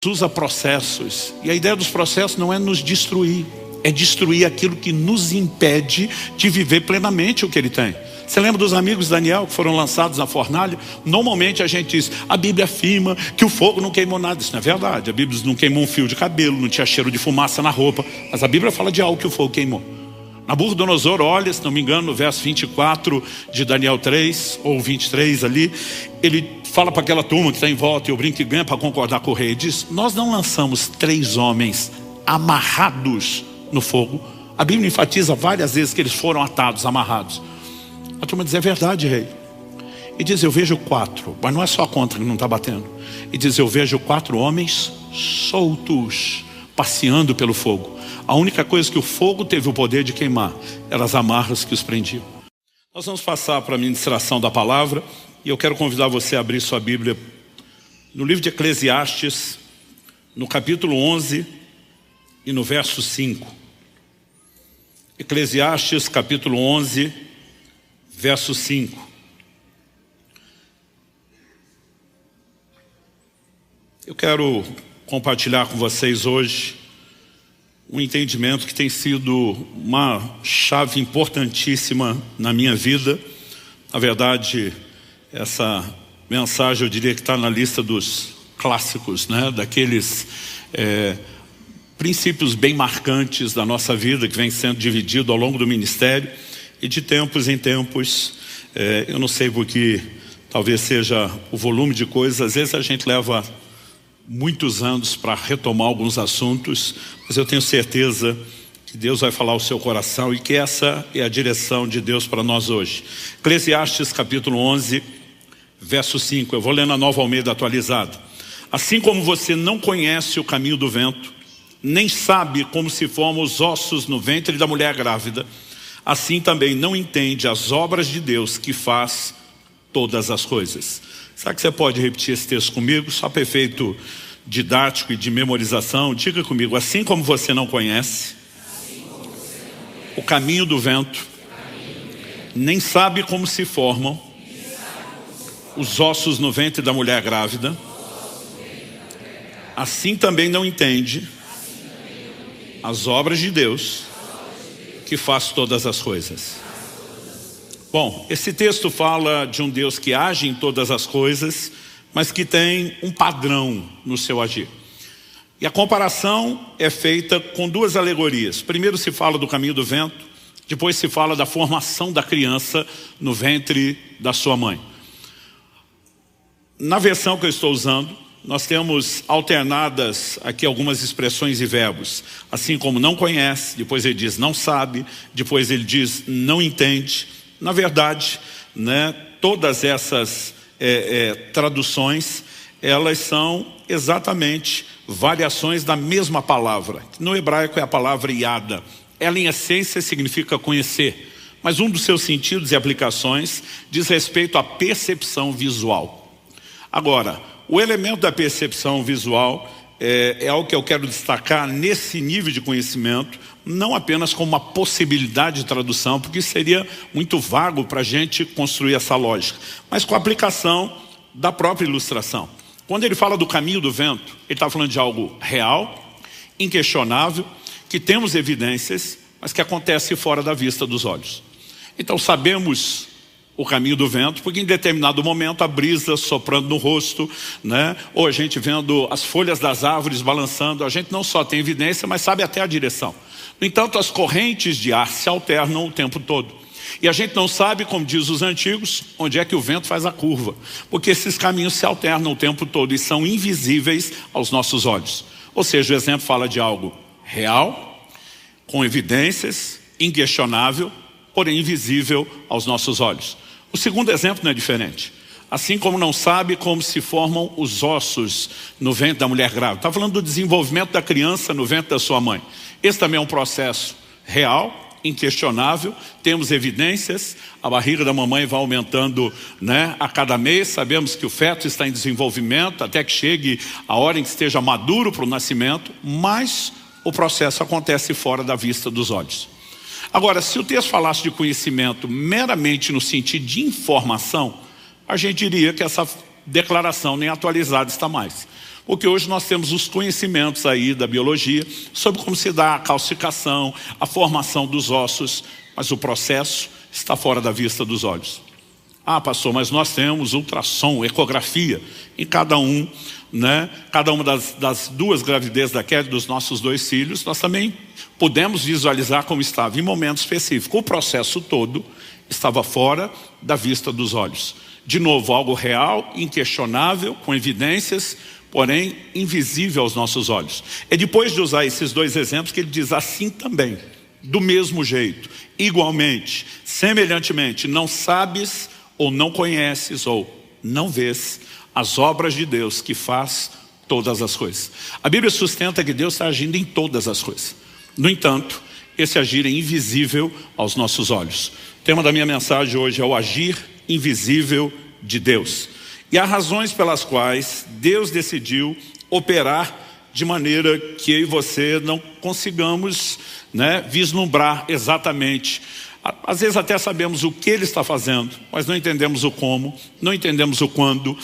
usa processos, e a ideia dos processos não é nos destruir, é destruir aquilo que nos impede de viver plenamente o que ele tem. Você lembra dos amigos de Daniel que foram lançados na fornalha? Normalmente a gente diz, a Bíblia afirma que o fogo não queimou nada. Isso não é verdade, a Bíblia não queimou um fio de cabelo, não tinha cheiro de fumaça na roupa, mas a Bíblia fala de algo que o fogo queimou. Nabucodonosor olha, se não me engano, no verso 24 de Daniel 3, ou 23 ali, ele fala para aquela turma que está em volta, e o brinco e ganha para concordar com o rei, diz, nós não lançamos 3 homens amarrados no fogo. A Bíblia enfatiza várias vezes que eles foram atados, amarrados. A turma diz, é verdade, rei. E diz, eu vejo 4, mas não é só a conta que não está batendo. E diz, eu vejo 4 homens soltos, passeando pelo fogo. A única coisa que o fogo teve o poder de queimar eram as amarras que os prendiam. Nós vamos passar para a ministração da palavra, e eu quero convidar você a abrir sua Bíblia no livro de Eclesiastes, no capítulo 11 e no verso 5. Eclesiastes capítulo 11, verso 5. Eu quero compartilhar com vocês hoje um entendimento que tem sido uma chave importantíssima na minha vida. Na verdade, essa mensagem eu diria que está na lista dos clássicos, né? Daqueles princípios bem marcantes da nossa vida, que vem sendo dividido ao longo do ministério, e de tempos em tempos, eu não sei porque, talvez seja o volume de coisas, às vezes a gente leva muitos anos para retomar alguns assuntos, mas eu tenho certeza que Deus vai falar ao seu coração e que essa é a direção de Deus para nós hoje. Eclesiastes capítulo 11, verso 5, eu vou ler na Nova Almeida atualizada. Assim como você não conhece o caminho do vento, nem sabe como se formam os ossos no ventre da mulher grávida, assim também não entende as obras de Deus que faz todas as coisas. Será que você pode repetir esse texto comigo? Só para efeito didático e de memorização. Diga comigo, assim como você não conhece o caminho do vento, nem sabe como se formam os ossos no ventre da mulher grávida, assim também não entende as obras de Deus que faz todas as coisas. Bom, esse texto fala de um Deus que age em todas as coisas, mas que tem um padrão no seu agir. E a comparação é feita com 2 alegorias. Primeiro se fala do caminho do vento, depois se fala da formação da criança no ventre da sua mãe. Na versão que eu estou usando, nós temos alternadas aqui algumas expressões e verbos. Assim como não conhece, depois ele diz não sabe, depois ele diz não entende. Na verdade, né, todas essas traduções, elas são exatamente variações da mesma palavra. No hebraico é a palavra iada. Ela em essência significa conhecer, mas um dos seus sentidos e aplicações diz respeito à percepção visual. Agora, o elemento da percepção visual é algo que eu quero destacar nesse nível de conhecimento, não apenas como uma possibilidade de tradução, porque isso seria muito vago para a gente construir essa lógica, mas com a aplicação da própria ilustração. Quando ele fala do caminho do vento, ele está falando de algo real, inquestionável, que temos evidências, mas que acontece fora da vista dos olhos. Então sabemos o caminho do vento, porque em determinado momento a brisa soprando no rosto, né? Ou a gente vendo as folhas das árvores balançando, a gente não só tem evidência, mas sabe até a direção. No entanto, as correntes de ar se alternam o tempo todo. E a gente não sabe, como diz os antigos, onde é que o vento faz a curva, porque esses caminhos se alternam o tempo todo e são invisíveis aos nossos olhos. Ou seja, o exemplo fala de algo real, com evidências, inquestionável, porém invisível aos nossos olhos. O segundo exemplo não é diferente. Assim como não sabe como se formam os ossos no ventre da mulher grávida. Está falando do desenvolvimento da criança no ventre da sua mãe. Esse também é um processo real, inquestionável. Temos evidências, a barriga da mamãe vai aumentando, né, a cada mês. Sabemos que o feto está em desenvolvimento até que chegue a hora em que esteja maduro para o nascimento. Mas o processo acontece fora da vista dos olhos. Agora, se o texto falasse de conhecimento meramente no sentido de informação, a gente diria que essa declaração nem atualizada está mais. Porque hoje nós temos os conhecimentos aí da biologia sobre como se dá a calcificação, a formação dos ossos, mas o processo está fora da vista dos olhos. Ah, pastor, mas nós temos ultrassom, ecografia em cada um, né? Cada uma das duas gravidezes da Kelly, dos nossos 2 filhos, nós também pudemos visualizar como estava em momento específico. O processo todo estava fora da vista dos olhos. De novo, algo real, inquestionável, com evidências, porém invisível aos nossos olhos. É depois de usar esses 2 exemplos que ele diz assim também, do mesmo jeito, igualmente, semelhantemente, não sabes ou não conheces ou não vês as obras de Deus que faz todas as coisas. A Bíblia sustenta que Deus está agindo em todas as coisas. No entanto, esse agir é invisível aos nossos olhos. O tema da minha mensagem hoje é o agir invisível de Deus. E há razões pelas quais Deus decidiu operar de maneira que eu e você não consigamos, vislumbrar exatamente. Às vezes até sabemos o que Ele está fazendo, mas não entendemos o como, não entendemos o quando,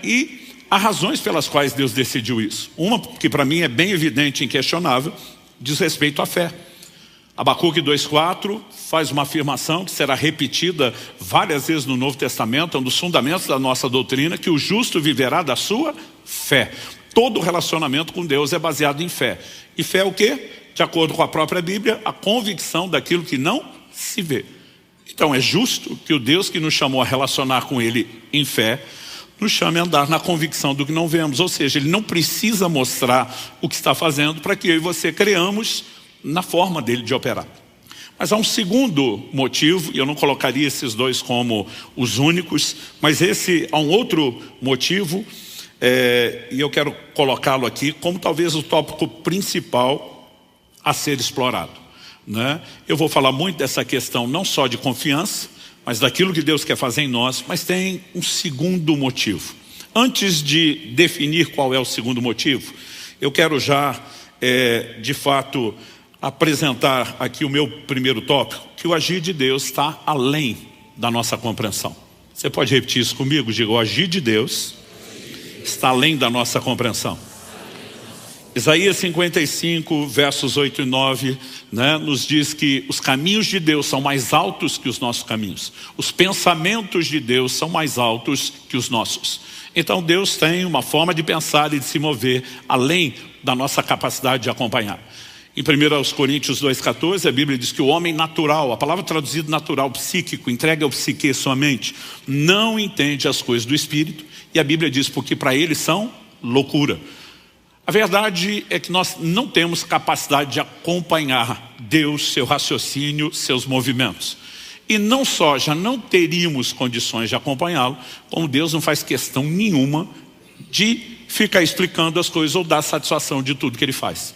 E há razões pelas quais Deus decidiu isso. Uma que para mim é bem evidente e inquestionável, diz respeito à fé. Abacuque 2,4 faz uma afirmação que será repetida várias vezes no Novo Testamento, é um dos fundamentos da nossa doutrina, que o justo viverá da sua fé. Todo relacionamento com Deus é baseado em fé. E fé é o quê? De acordo com a própria Bíblia, a convicção daquilo que não se vê. Então é justo que o Deus que nos chamou a relacionar com Ele em fé, nos chame a andar na convicção do que não vemos. Ou seja, Ele não precisa mostrar o que está fazendo para que eu e você creamos na forma dele de operar. Mas há um segundo motivo, e eu não colocaria esses 2 como os únicos, mas há um outro motivo, e eu quero colocá-lo aqui como talvez o tópico principal a ser explorado. Eu vou falar muito dessa questão não só de confiança, mas daquilo que Deus quer fazer em nós, mas tem um segundo motivo. Antes de definir qual é o segundo motivo, eu quero já, de fato, apresentar aqui o meu primeiro tópico, que o agir de Deus está além da nossa compreensão. Você pode repetir isso comigo? Diga, o agir de Deus está além da nossa compreensão. Isaías 55, versos 8 e 9, nos diz que os caminhos de Deus são mais altos que os nossos caminhos. Os pensamentos de Deus são mais altos que os nossos. Então Deus tem uma forma de pensar e de se mover além da nossa capacidade de acompanhar. Em 1 Coríntios 2,14, a Bíblia diz que o homem natural, a palavra traduzida natural, psíquico, entregue ao psique sua mente, não entende as coisas do Espírito. E a Bíblia diz porque para ele são loucura. A verdade é que nós não temos capacidade de acompanhar Deus, seu raciocínio, seus movimentos. E não só já não teríamos condições de acompanhá-lo, como Deus não faz questão nenhuma de ficar explicando as coisas ou dar satisfação de tudo que Ele faz.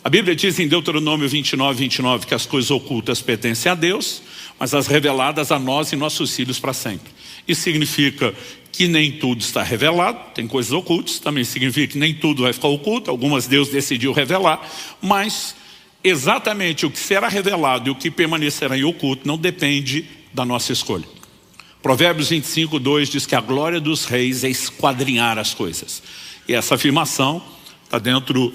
A Bíblia diz em Deuteronômio 29 que as coisas ocultas pertencem a Deus, mas as reveladas a nós e nossos filhos para sempre. Isso significa que nem tudo está revelado, tem coisas ocultas, também significa que nem tudo vai ficar oculto, algumas Deus decidiu revelar, mas exatamente o que será revelado e o que permanecerá em oculto não depende da nossa escolha. Provérbios 25:2 diz que a glória dos reis é esquadrinhar as coisas. E essa afirmação está dentro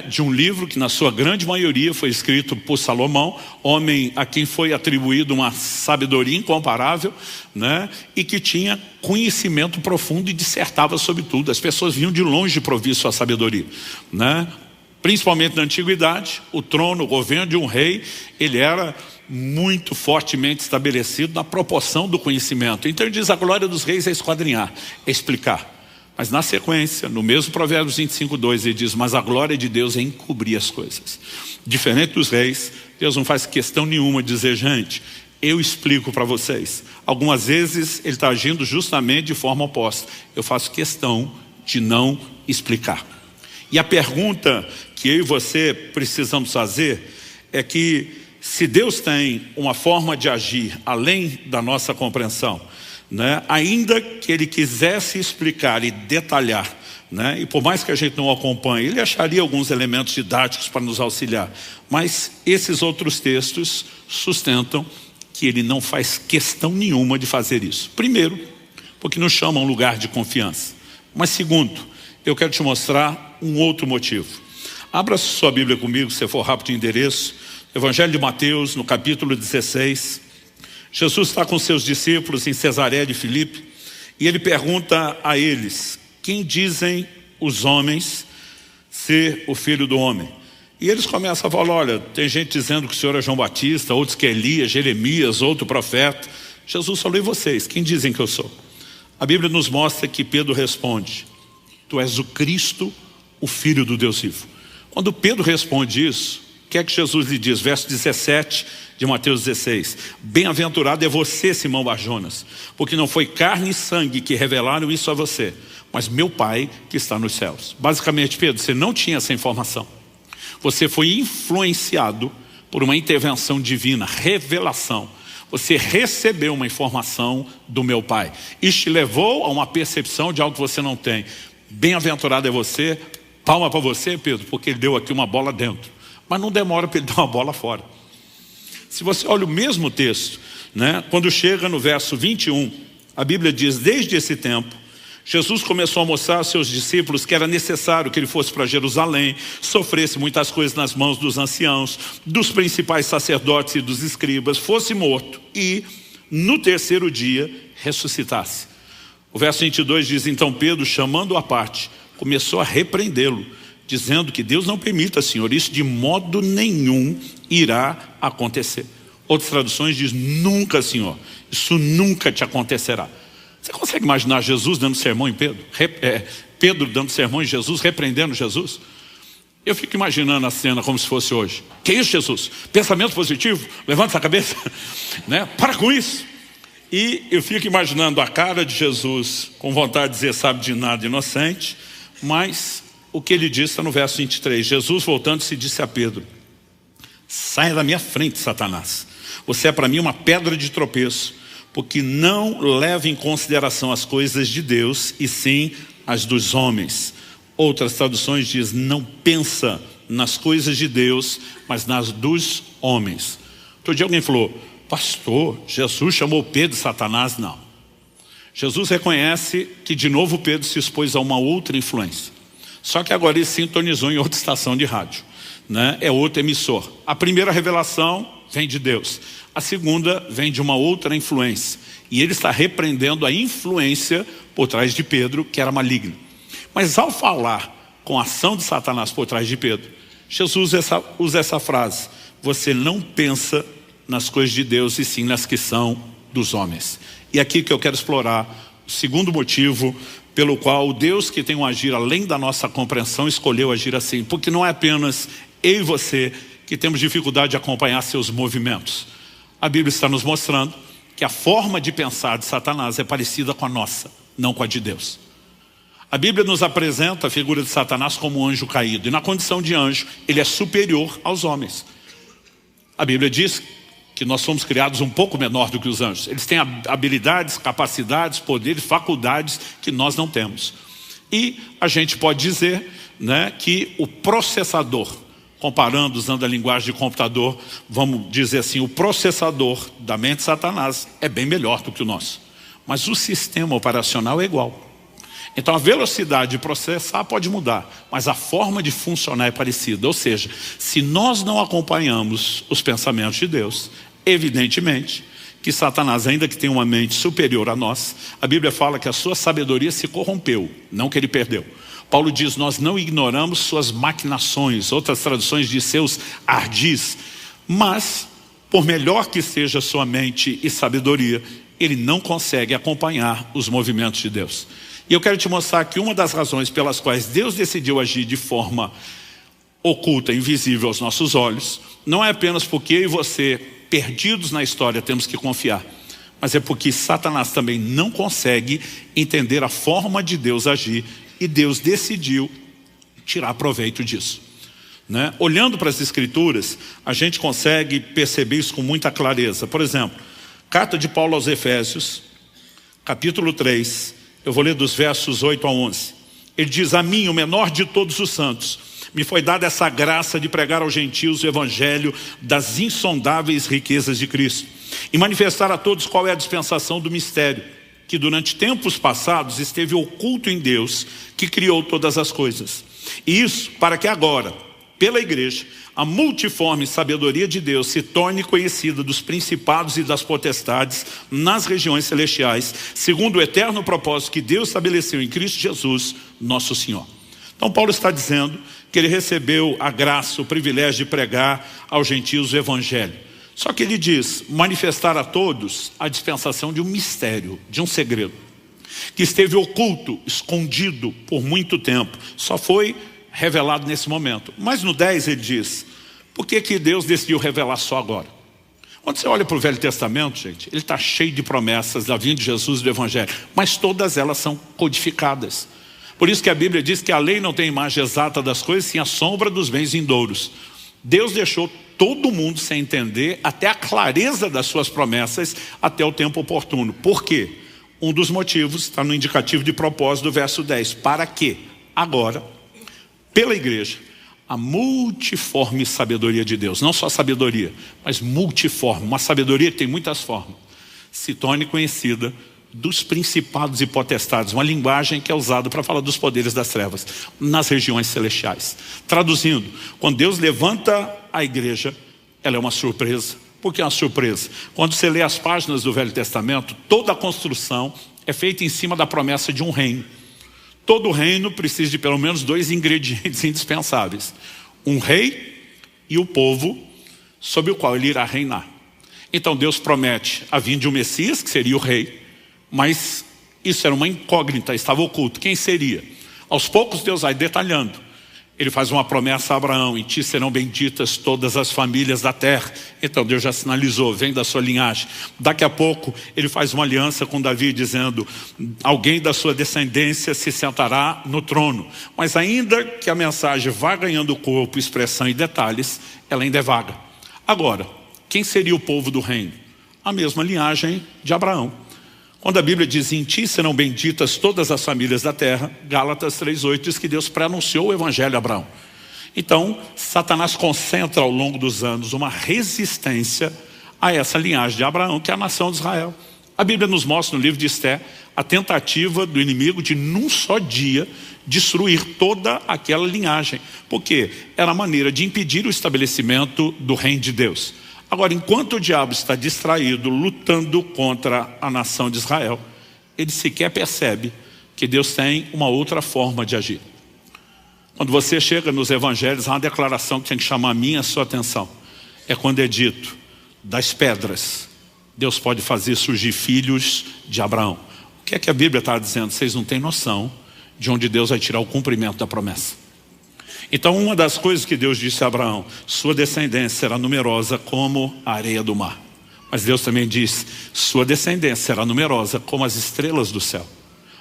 de um livro que na sua grande maioria foi escrito por Salomão, homem a quem foi atribuído uma sabedoria incomparável, e que tinha conhecimento profundo e dissertava sobre tudo. As pessoas vinham de longe para ouvir sua sabedoria. Principalmente na antiguidade, o trono, o governo de um rei, ele era muito fortemente estabelecido na proporção do conhecimento. Então ele diz, a glória dos reis é esquadrinhar, é explicar. Mas na sequência, no mesmo Provérbios 25:2, ele diz, mas a glória de Deus é encobrir as coisas. Diferente dos reis, Deus não faz questão nenhuma de dizer, gente, eu explico para vocês. Algumas vezes ele está agindo justamente de forma oposta. Eu faço questão de não explicar. E a pergunta que eu e você precisamos fazer é que se Deus tem uma forma de agir além da nossa compreensão, ainda que Ele quisesse explicar e detalhar, e por mais que a gente não acompanhe, Ele acharia alguns elementos didáticos para nos auxiliar, mas esses outros textos sustentam que Ele não faz questão nenhuma de fazer isso. Primeiro, porque nos chama a um lugar de confiança, mas segundo, eu quero te mostrar um outro motivo. Abra sua Bíblia comigo, se for rápido o endereço. Evangelho de Mateus, no capítulo 16. Jesus está com seus discípulos em Cesareia de Filipe e ele pergunta a eles: quem dizem os homens ser o Filho do Homem? E eles começam a falar: olha, tem gente dizendo que o Senhor é João Batista, outros que é Elias, Jeremias, outro profeta. Jesus falou: e vocês, quem dizem que eu sou? A Bíblia nos mostra que Pedro responde: tu és o Cristo, o Filho do Deus vivo. Quando Pedro responde isso, o que é que Jesus lhe diz? Verso 17 de Mateus 16: bem-aventurado é você, Simão Barjonas, porque não foi carne e sangue que revelaram isso a você, mas meu Pai que está nos céus. Basicamente, Pedro, você não tinha essa informação. Você foi influenciado por uma intervenção divina, revelação. Você recebeu uma informação do meu Pai. Isso te levou a uma percepção de algo que você não tem. Bem-aventurado é você, palma para você, Pedro, porque ele deu aqui uma bola dentro. Mas não demora para ele dar uma bola fora. Se você olha o mesmo texto, né, quando chega no verso 21, a Bíblia diz: desde esse tempo, Jesus começou a mostrar aos seus discípulos que era necessário que ele fosse para Jerusalém, sofresse muitas coisas nas mãos dos anciãos, dos principais sacerdotes e dos escribas, fosse morto e no terceiro dia ressuscitasse. O verso 22 diz: então Pedro, chamando-o à parte, começou a repreendê-lo, dizendo que Deus não permita, Senhor, isso de modo nenhum irá acontecer. Outras traduções dizem: nunca, Senhor, isso nunca te acontecerá. Você consegue imaginar Jesus dando sermão em Pedro? Pedro dando sermão em Jesus, repreendendo Jesus? Eu fico imaginando a cena como se fosse hoje. Que isso, Jesus? Pensamento positivo? Levanta a cabeça. Né? Para com isso. E eu fico imaginando a cara de Jesus, com vontade de dizer sabe de nada, inocente. Mas o que ele diz está no verso 23. Jesus, voltando-se, disse a Pedro: saia da minha frente, Satanás. Você é para mim uma pedra de tropeço, porque não leva em consideração as coisas de Deus, e sim as dos homens. Outras traduções dizem: não pensa nas coisas de Deus, mas nas dos homens. Outro dia alguém falou: pastor, Jesus chamou Pedro de Satanás. Não. Jesus reconhece que de novo Pedro se expôs a uma outra influência. Só que agora ele sintonizou em outra estação de rádio, né? É outro emissor. A primeira revelação vem de Deus. A segunda vem de uma outra influência. E ele está repreendendo a influência por trás de Pedro, que era maligna. Mas ao falar com a ação de Satanás por trás de Pedro, Jesus usa essa frase: você não pensa nas coisas de Deus, e sim nas que são dos homens. E aqui que eu quero explorar o segundo motivo pelo qual o Deus, que tem um agir além da nossa compreensão, escolheu agir assim. Porque não é apenas eu e você que temos dificuldade de acompanhar seus movimentos. A Bíblia está nos mostrando que a forma de pensar de Satanás é parecida com a nossa, não com a de Deus. A Bíblia nos apresenta a figura de Satanás como um anjo caído. E na condição de anjo, ele é superior aos homens. A Bíblia diz que nós somos criados um pouco menor do que os anjos. Eles têm habilidades, capacidades, poderes, faculdades que nós não temos. E a gente pode dizer, né, que o processador, comparando, usando a linguagem de computador, vamos dizer assim, o processador da mente de Satanás é bem melhor do que o nosso. Mas o sistema operacional é igual. Então a velocidade de processar pode mudar, mas a forma de funcionar é parecida. Ou seja, se nós não acompanhamos os pensamentos de Deus, evidentemente que Satanás, ainda que tenha uma mente superior a nós, a Bíblia fala que a sua sabedoria se corrompeu, não que ele perdeu. Paulo diz: nós não ignoramos suas maquinações, outras traduções diz seus ardis, mas por melhor que seja a sua mente e sabedoria, ele não consegue acompanhar os movimentos de Deus. E eu quero te mostrar que uma das razões pelas quais Deus decidiu agir de forma oculta, invisível aos nossos olhos, não é apenas porque eu e você, perdidos na história, temos que confiar, mas é porque Satanás também não consegue entender a forma de Deus agir, e Deus decidiu tirar proveito disso, né? Olhando para as Escrituras, a gente consegue perceber isso com muita clareza. Por exemplo, carta de Paulo aos Efésios, capítulo 3, eu vou ler dos versos 8 a 11. Ele diz: a mim, o menor de todos os santos, me foi dada essa graça de pregar aos gentios o evangelho das insondáveis riquezas de Cristo, e manifestar a todos qual é a dispensação do mistério, que durante tempos passados esteve oculto em Deus, que criou todas as coisas. E isso para que agora, pela igreja, a multiforme sabedoria de Deus se torne conhecida dos principados e das potestades nas regiões celestiais, segundo o eterno propósito que Deus estabeleceu em Cristo Jesus, nosso Senhor. Então Paulo está dizendo que ele recebeu a graça, o privilégio de pregar aos gentios o evangelho. Só que ele diz, manifestar a todos a dispensação de um mistério, de um segredo, que esteve oculto, escondido por muito tempo, só foi revelado nesse momento. Mas no 10 ele diz, por que Deus decidiu revelar só agora? Quando você olha para o Velho Testamento, gente, ele está cheio de promessas da vinda de Jesus e do evangelho, mas todas elas são codificadas. Por isso que a Bíblia diz que a lei não tem imagem exata das coisas, sim a sombra dos bens vindouros. Deus deixou todo mundo sem entender até a clareza das suas promessas até o tempo oportuno. Por quê? Um dos motivos está no indicativo de propósito do verso 10. Para que agora, pela igreja, a multiforme sabedoria de Deus, não só sabedoria, mas multiforme, uma sabedoria que tem muitas formas, se torne conhecida dos principados e potestades, uma linguagem que é usada para falar dos poderes das trevas, nas regiões celestiais. Traduzindo, quando Deus levanta a igreja, ela é uma surpresa. Por que é uma surpresa? Quando você lê as páginas do Velho Testamento, toda a construção é feita em cima da promessa de um reino. Todo reino precisa de pelo menos 2 ingredientes indispensáveis. Um rei e o povo sobre o qual ele irá reinar. Então Deus promete a vinda de um Messias, que seria o rei, mas isso era uma incógnita, estava oculto. Quem seria? Aos poucos Deus vai detalhando. Ele faz uma promessa a Abraão, em ti serão benditas todas as famílias da terra. Então Deus já sinalizou, vem da sua linhagem. Daqui a pouco ele faz uma aliança com Davi dizendo, alguém da sua descendência se sentará no trono. Mas ainda que a mensagem vá ganhando corpo, expressão e detalhes, ela ainda é vaga. Agora, quem seria o povo do reino? A mesma linhagem de Abraão. Quando a Bíblia diz, em ti serão benditas todas as famílias da terra, Gálatas 3,8 diz que Deus pré-anunciou o evangelho a Abraão. Então, Satanás concentra ao longo dos anos uma resistência a essa linhagem de Abraão, que é a nação de Israel. A Bíblia nos mostra no livro de Esté a tentativa do inimigo de, num só dia, destruir toda aquela linhagem, porque era a maneira de impedir o estabelecimento do reino de Deus. Agora, enquanto o diabo está distraído, lutando contra a nação de Israel, ele sequer percebe que Deus tem uma outra forma de agir. Quando você chega nos evangelhos, há uma declaração que tem que chamar a minha e a sua atenção. É quando é dito, das pedras, Deus pode fazer surgir filhos de Abraão. O que é que a Bíblia está dizendo? Vocês não têm noção de onde Deus vai tirar o cumprimento da promessa. Então uma das coisas que Deus disse a Abraão, sua descendência será numerosa como a areia do mar. Mas Deus também disse, sua descendência será numerosa como as estrelas do céu.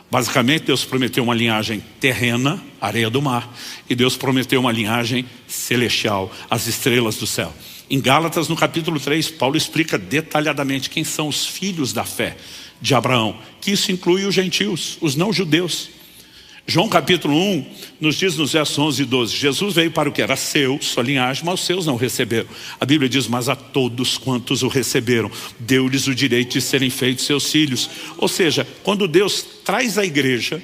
Basicamente Deus prometeu uma linhagem terrena, areia do mar, e Deus prometeu uma linhagem celestial, as estrelas do céu. Em Gálatas, no capítulo 3, Paulo explica detalhadamente quem são os filhos da fé de Abraão, que isso inclui os gentios, os não judeus. João capítulo 1 nos diz nos versos 11 e 12, Jesus veio para o que era seu, sua linhagem, mas os seus não receberam. A Bíblia diz, mas a todos quantos o receberam, deu-lhes o direito de serem feitos seus filhos. Ou seja, quando Deus traz a igreja,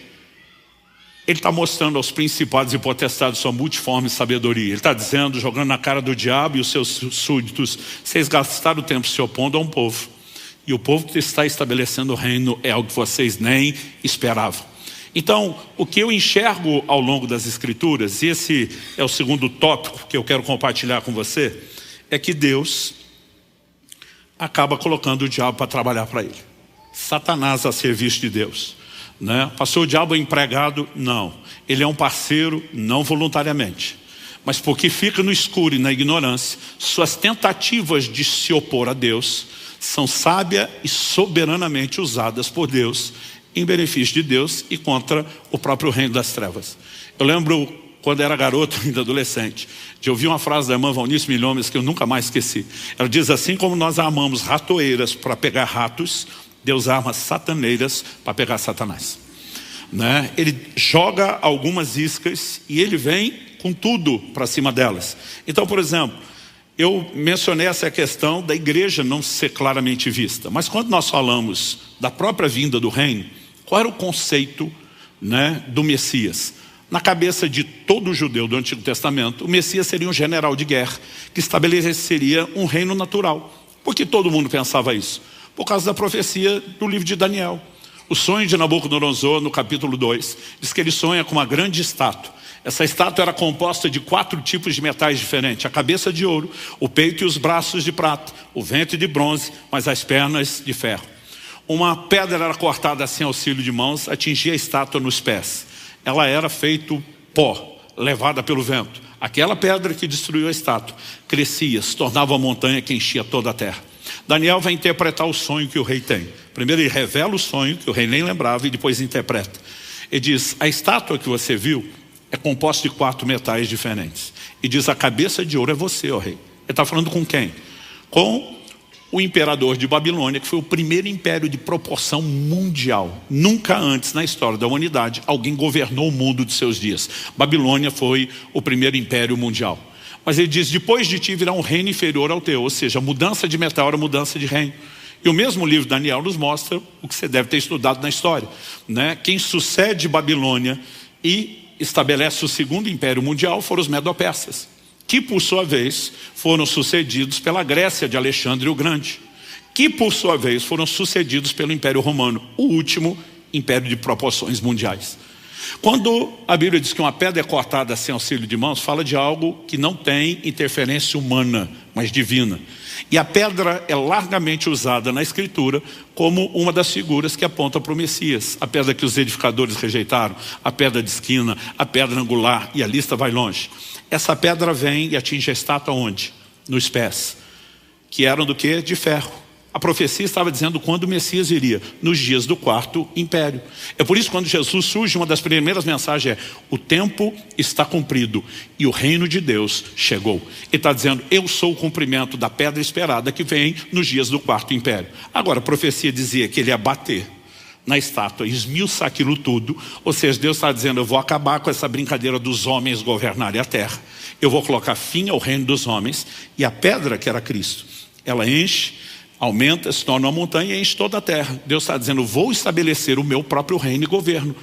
Ele está mostrando aos principados e potestades sua multiforme sabedoria. Ele está dizendo, jogando na cara do diabo e os seus súditos, vocês gastaram o tempo se opondo a um povo. E o povo que está estabelecendo o reino é algo que vocês nem esperavam. Então, o que eu enxergo ao longo das Escrituras, e esse é o segundo tópico que eu quero compartilhar com você, é que Deus acaba colocando o diabo para trabalhar para ele. Satanás a serviço de Deus. Né? Passou o diabo empregado? Não. Ele é um parceiro, não voluntariamente. Mas porque fica no escuro e na ignorância, suas tentativas de se opor a Deus são sábia e soberanamente usadas por Deus em benefício de Deus e contra o próprio reino das trevas. Eu lembro, quando era garoto, ainda adolescente, de ouvir uma frase da irmã Valnice Milhomes que eu nunca mais esqueci. Ela diz assim, como nós armamos ratoeiras para pegar ratos, Deus arma sataneiras para pegar Satanás. Né? Ele joga algumas iscas e ele vem com tudo para cima delas. Então, por exemplo, Eu mencionei essa questão da igreja não ser claramente vista. Mas quando nós falamos da própria vinda do reino, qual era o conceito, né, do Messias? Na cabeça de todo judeu do Antigo Testamento, o Messias seria um general de guerra que estabeleceria um reino natural. Por que todo mundo pensava isso? Por causa da profecia do livro de Daniel. O sonho de Nabucodonosor, no capítulo 2, diz que ele sonha com uma grande estátua. Essa estátua era composta de 4 tipos de metais diferentes: a cabeça de ouro, o peito e os braços de prata, o ventre de bronze, mas as pernas de ferro. Uma pedra era cortada sem auxílio de mãos, atingia a estátua nos pés. Ela era feito pó, levada pelo vento. Aquela pedra que destruiu a estátua crescia, se tornava uma montanha que enchia toda a terra. Daniel vai interpretar o sonho que o rei tem. Primeiro ele revela o sonho, que o rei nem lembrava, e depois interpreta. Ele diz: a estátua que você viu é composta de 4 metais diferentes. E diz: a cabeça de ouro é você, ó rei. Ele está falando com quem? Com o imperador de Babilônia, que foi o primeiro império de proporção mundial. Nunca antes na história da humanidade alguém governou o mundo de seus dias. Babilônia foi o primeiro império mundial. Mas ele diz: depois de ti virá um reino inferior ao teu. Ou seja, a mudança de metal era mudança de reino. E o mesmo livro de Daniel nos mostra o que você deve ter estudado na história, né? Quem sucede Babilônia e estabelece o segundo império mundial foram os Medo-Persas, que por sua vez foram sucedidos pela Grécia de Alexandre o Grande, que por sua vez foram sucedidos pelo Império Romano, o último império de proporções mundiais. Quando a Bíblia diz que uma pedra é cortada sem auxílio de mãos, fala de algo que não tem interferência humana, mas divina. E a pedra é largamente usada na Escritura como uma das figuras que aponta para o Messias. A pedra que os edificadores rejeitaram, a pedra de esquina, a pedra angular, e a lista vai longe. Essa pedra vem e atinge a estátua onde? Nos pés, que eram do quê? De ferro. A profecia estava dizendo quando o Messias iria, nos dias do 4º império. É por isso que quando Jesus surge, uma das primeiras mensagens é: o tempo está cumprido e o reino de Deus chegou. Ele está dizendo: eu sou o cumprimento da pedra esperada que vem nos dias do 4º império. Agora, a profecia dizia que ele ia bater na estátua, esmiuçar aquilo tudo. Ou seja, Deus está dizendo: eu vou acabar com essa brincadeira dos homens governarem a terra. Eu vou colocar fim ao reino dos homens. E a pedra, que era Cristo, ela enche, aumenta, se torna uma montanha e enche toda a terra. Deus está dizendo: vou estabelecer o meu próprio reino e governo.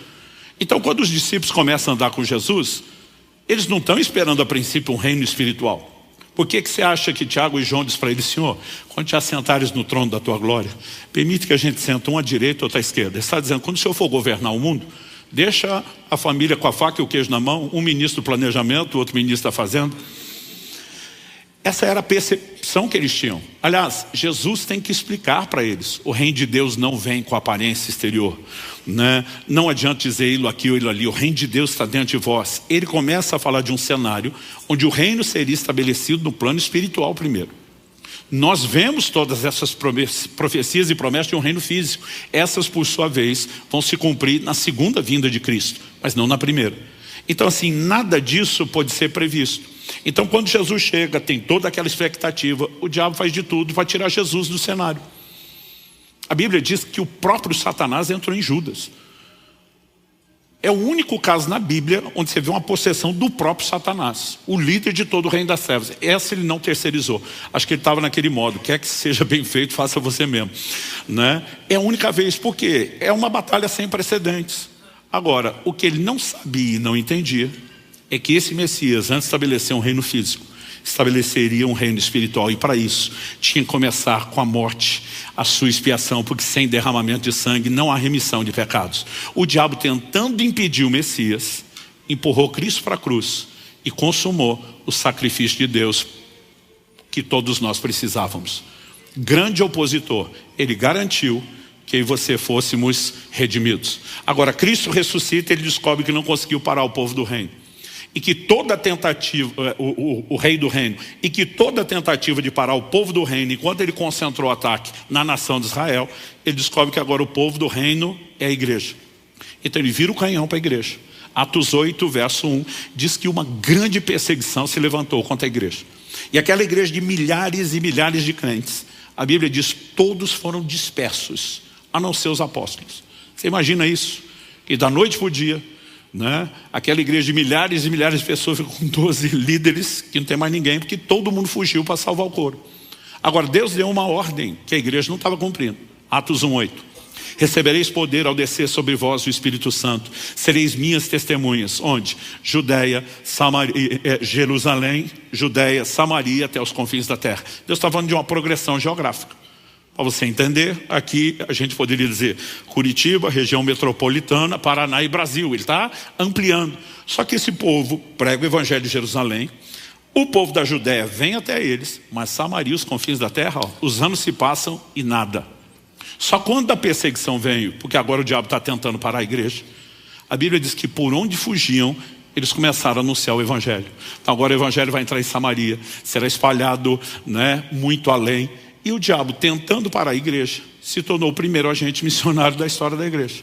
Então, quando os discípulos começam a andar com Jesus, eles não estão esperando a princípio um reino espiritual. Por que você acha que Tiago e João diz para eles: Senhor, quando te assentares no trono da tua glória, permite que a gente sente um à direita e outro à esquerda? Ele está dizendo: quando o Senhor for governar o mundo, deixa a família com a faca e o queijo na mão, um ministro do planejamento, o outro ministro da fazenda. Essa era a percepção que eles tinham. Aliás, Jesus tem que explicar para eles: o reino de Deus não vem com aparência exterior, né? Não adianta dizer ele aqui ou ele ali. O reino de Deus está dentro de vós. Ele começa a falar de um cenário onde o reino seria estabelecido no plano espiritual primeiro. Nós vemos todas essas profecias e promessas de um reino físico. Essas, por sua vez, vão se cumprir na segunda vinda de Cristo, mas não na primeira. Então, assim, nada disso pode ser previsto. Então, quando Jesus chega, tem toda aquela expectativa, o diabo faz de tudo para tirar Jesus do cenário. A Bíblia diz que o próprio Satanás entrou em Judas. É o único caso na Bíblia onde você vê uma possessão do próprio Satanás, o líder de todo o reino das trevas. Essa ele não terceirizou. Acho que ele estava naquele modo: quer que seja bem feito, faça você mesmo, né? É a única vez, porque é uma batalha sem precedentes. Agora, o que ele não sabia e não entendia é que esse Messias, antes de estabelecer um reino físico, estabeleceria um reino espiritual. E para isso, tinha que começar com a morte, a sua expiação, porque sem derramamento de sangue não há remissão de pecados. O diabo, tentando impedir o Messias, empurrou Cristo para a cruz e consumou o sacrifício de Deus que todos nós precisávamos. Grande opositor, ele garantiu que eu e você fôssemos redimidos. Agora, Cristo ressuscita, ele descobre que não conseguiu parar o povo do reino. E que toda tentativa, o rei do reino, e que toda tentativa de parar o povo do reino, enquanto ele concentrou o ataque na nação de Israel, ele descobre que agora o povo do reino é a igreja. Então ele vira o canhão para a igreja. Atos 8, verso 1, diz que uma grande perseguição se levantou contra a igreja. E aquela igreja de milhares e milhares de crentes, a Bíblia diz, todos foram dispersos, a não ser os apóstolos. Você imagina isso? Que da noite para o dia, né? Aquela igreja de milhares e milhares de pessoas ficou com 12 líderes, que não tem mais ninguém, porque todo mundo fugiu para salvar o coro. Agora, Deus deu uma ordem que a igreja não estava cumprindo. Atos 1:8. Recebereis poder ao descer sobre vós o Espírito Santo. Sereis minhas testemunhas. Onde? Judeia, Samaria, Jerusalém, Judeia, Samaria, até os confins da terra. Deus está falando de uma progressão geográfica. Para você entender, aqui a gente poderia dizer Curitiba, região metropolitana, Paraná e Brasil. Ele está ampliando. Só que esse povo prega o evangelho de Jerusalém. O povo da Judeia vem até eles, mas Samaria, os confins da terra, ó, os anos se passam e nada. Só quando a perseguição veio, porque agora o diabo está tentando parar a igreja, a Bíblia diz que por onde fugiam, eles começaram a anunciar o evangelho. Então agora o evangelho vai entrar em Samaria, será espalhado, né, muito além. E o diabo, tentando parar a igreja, se tornou o primeiro agente missionário da história da igreja.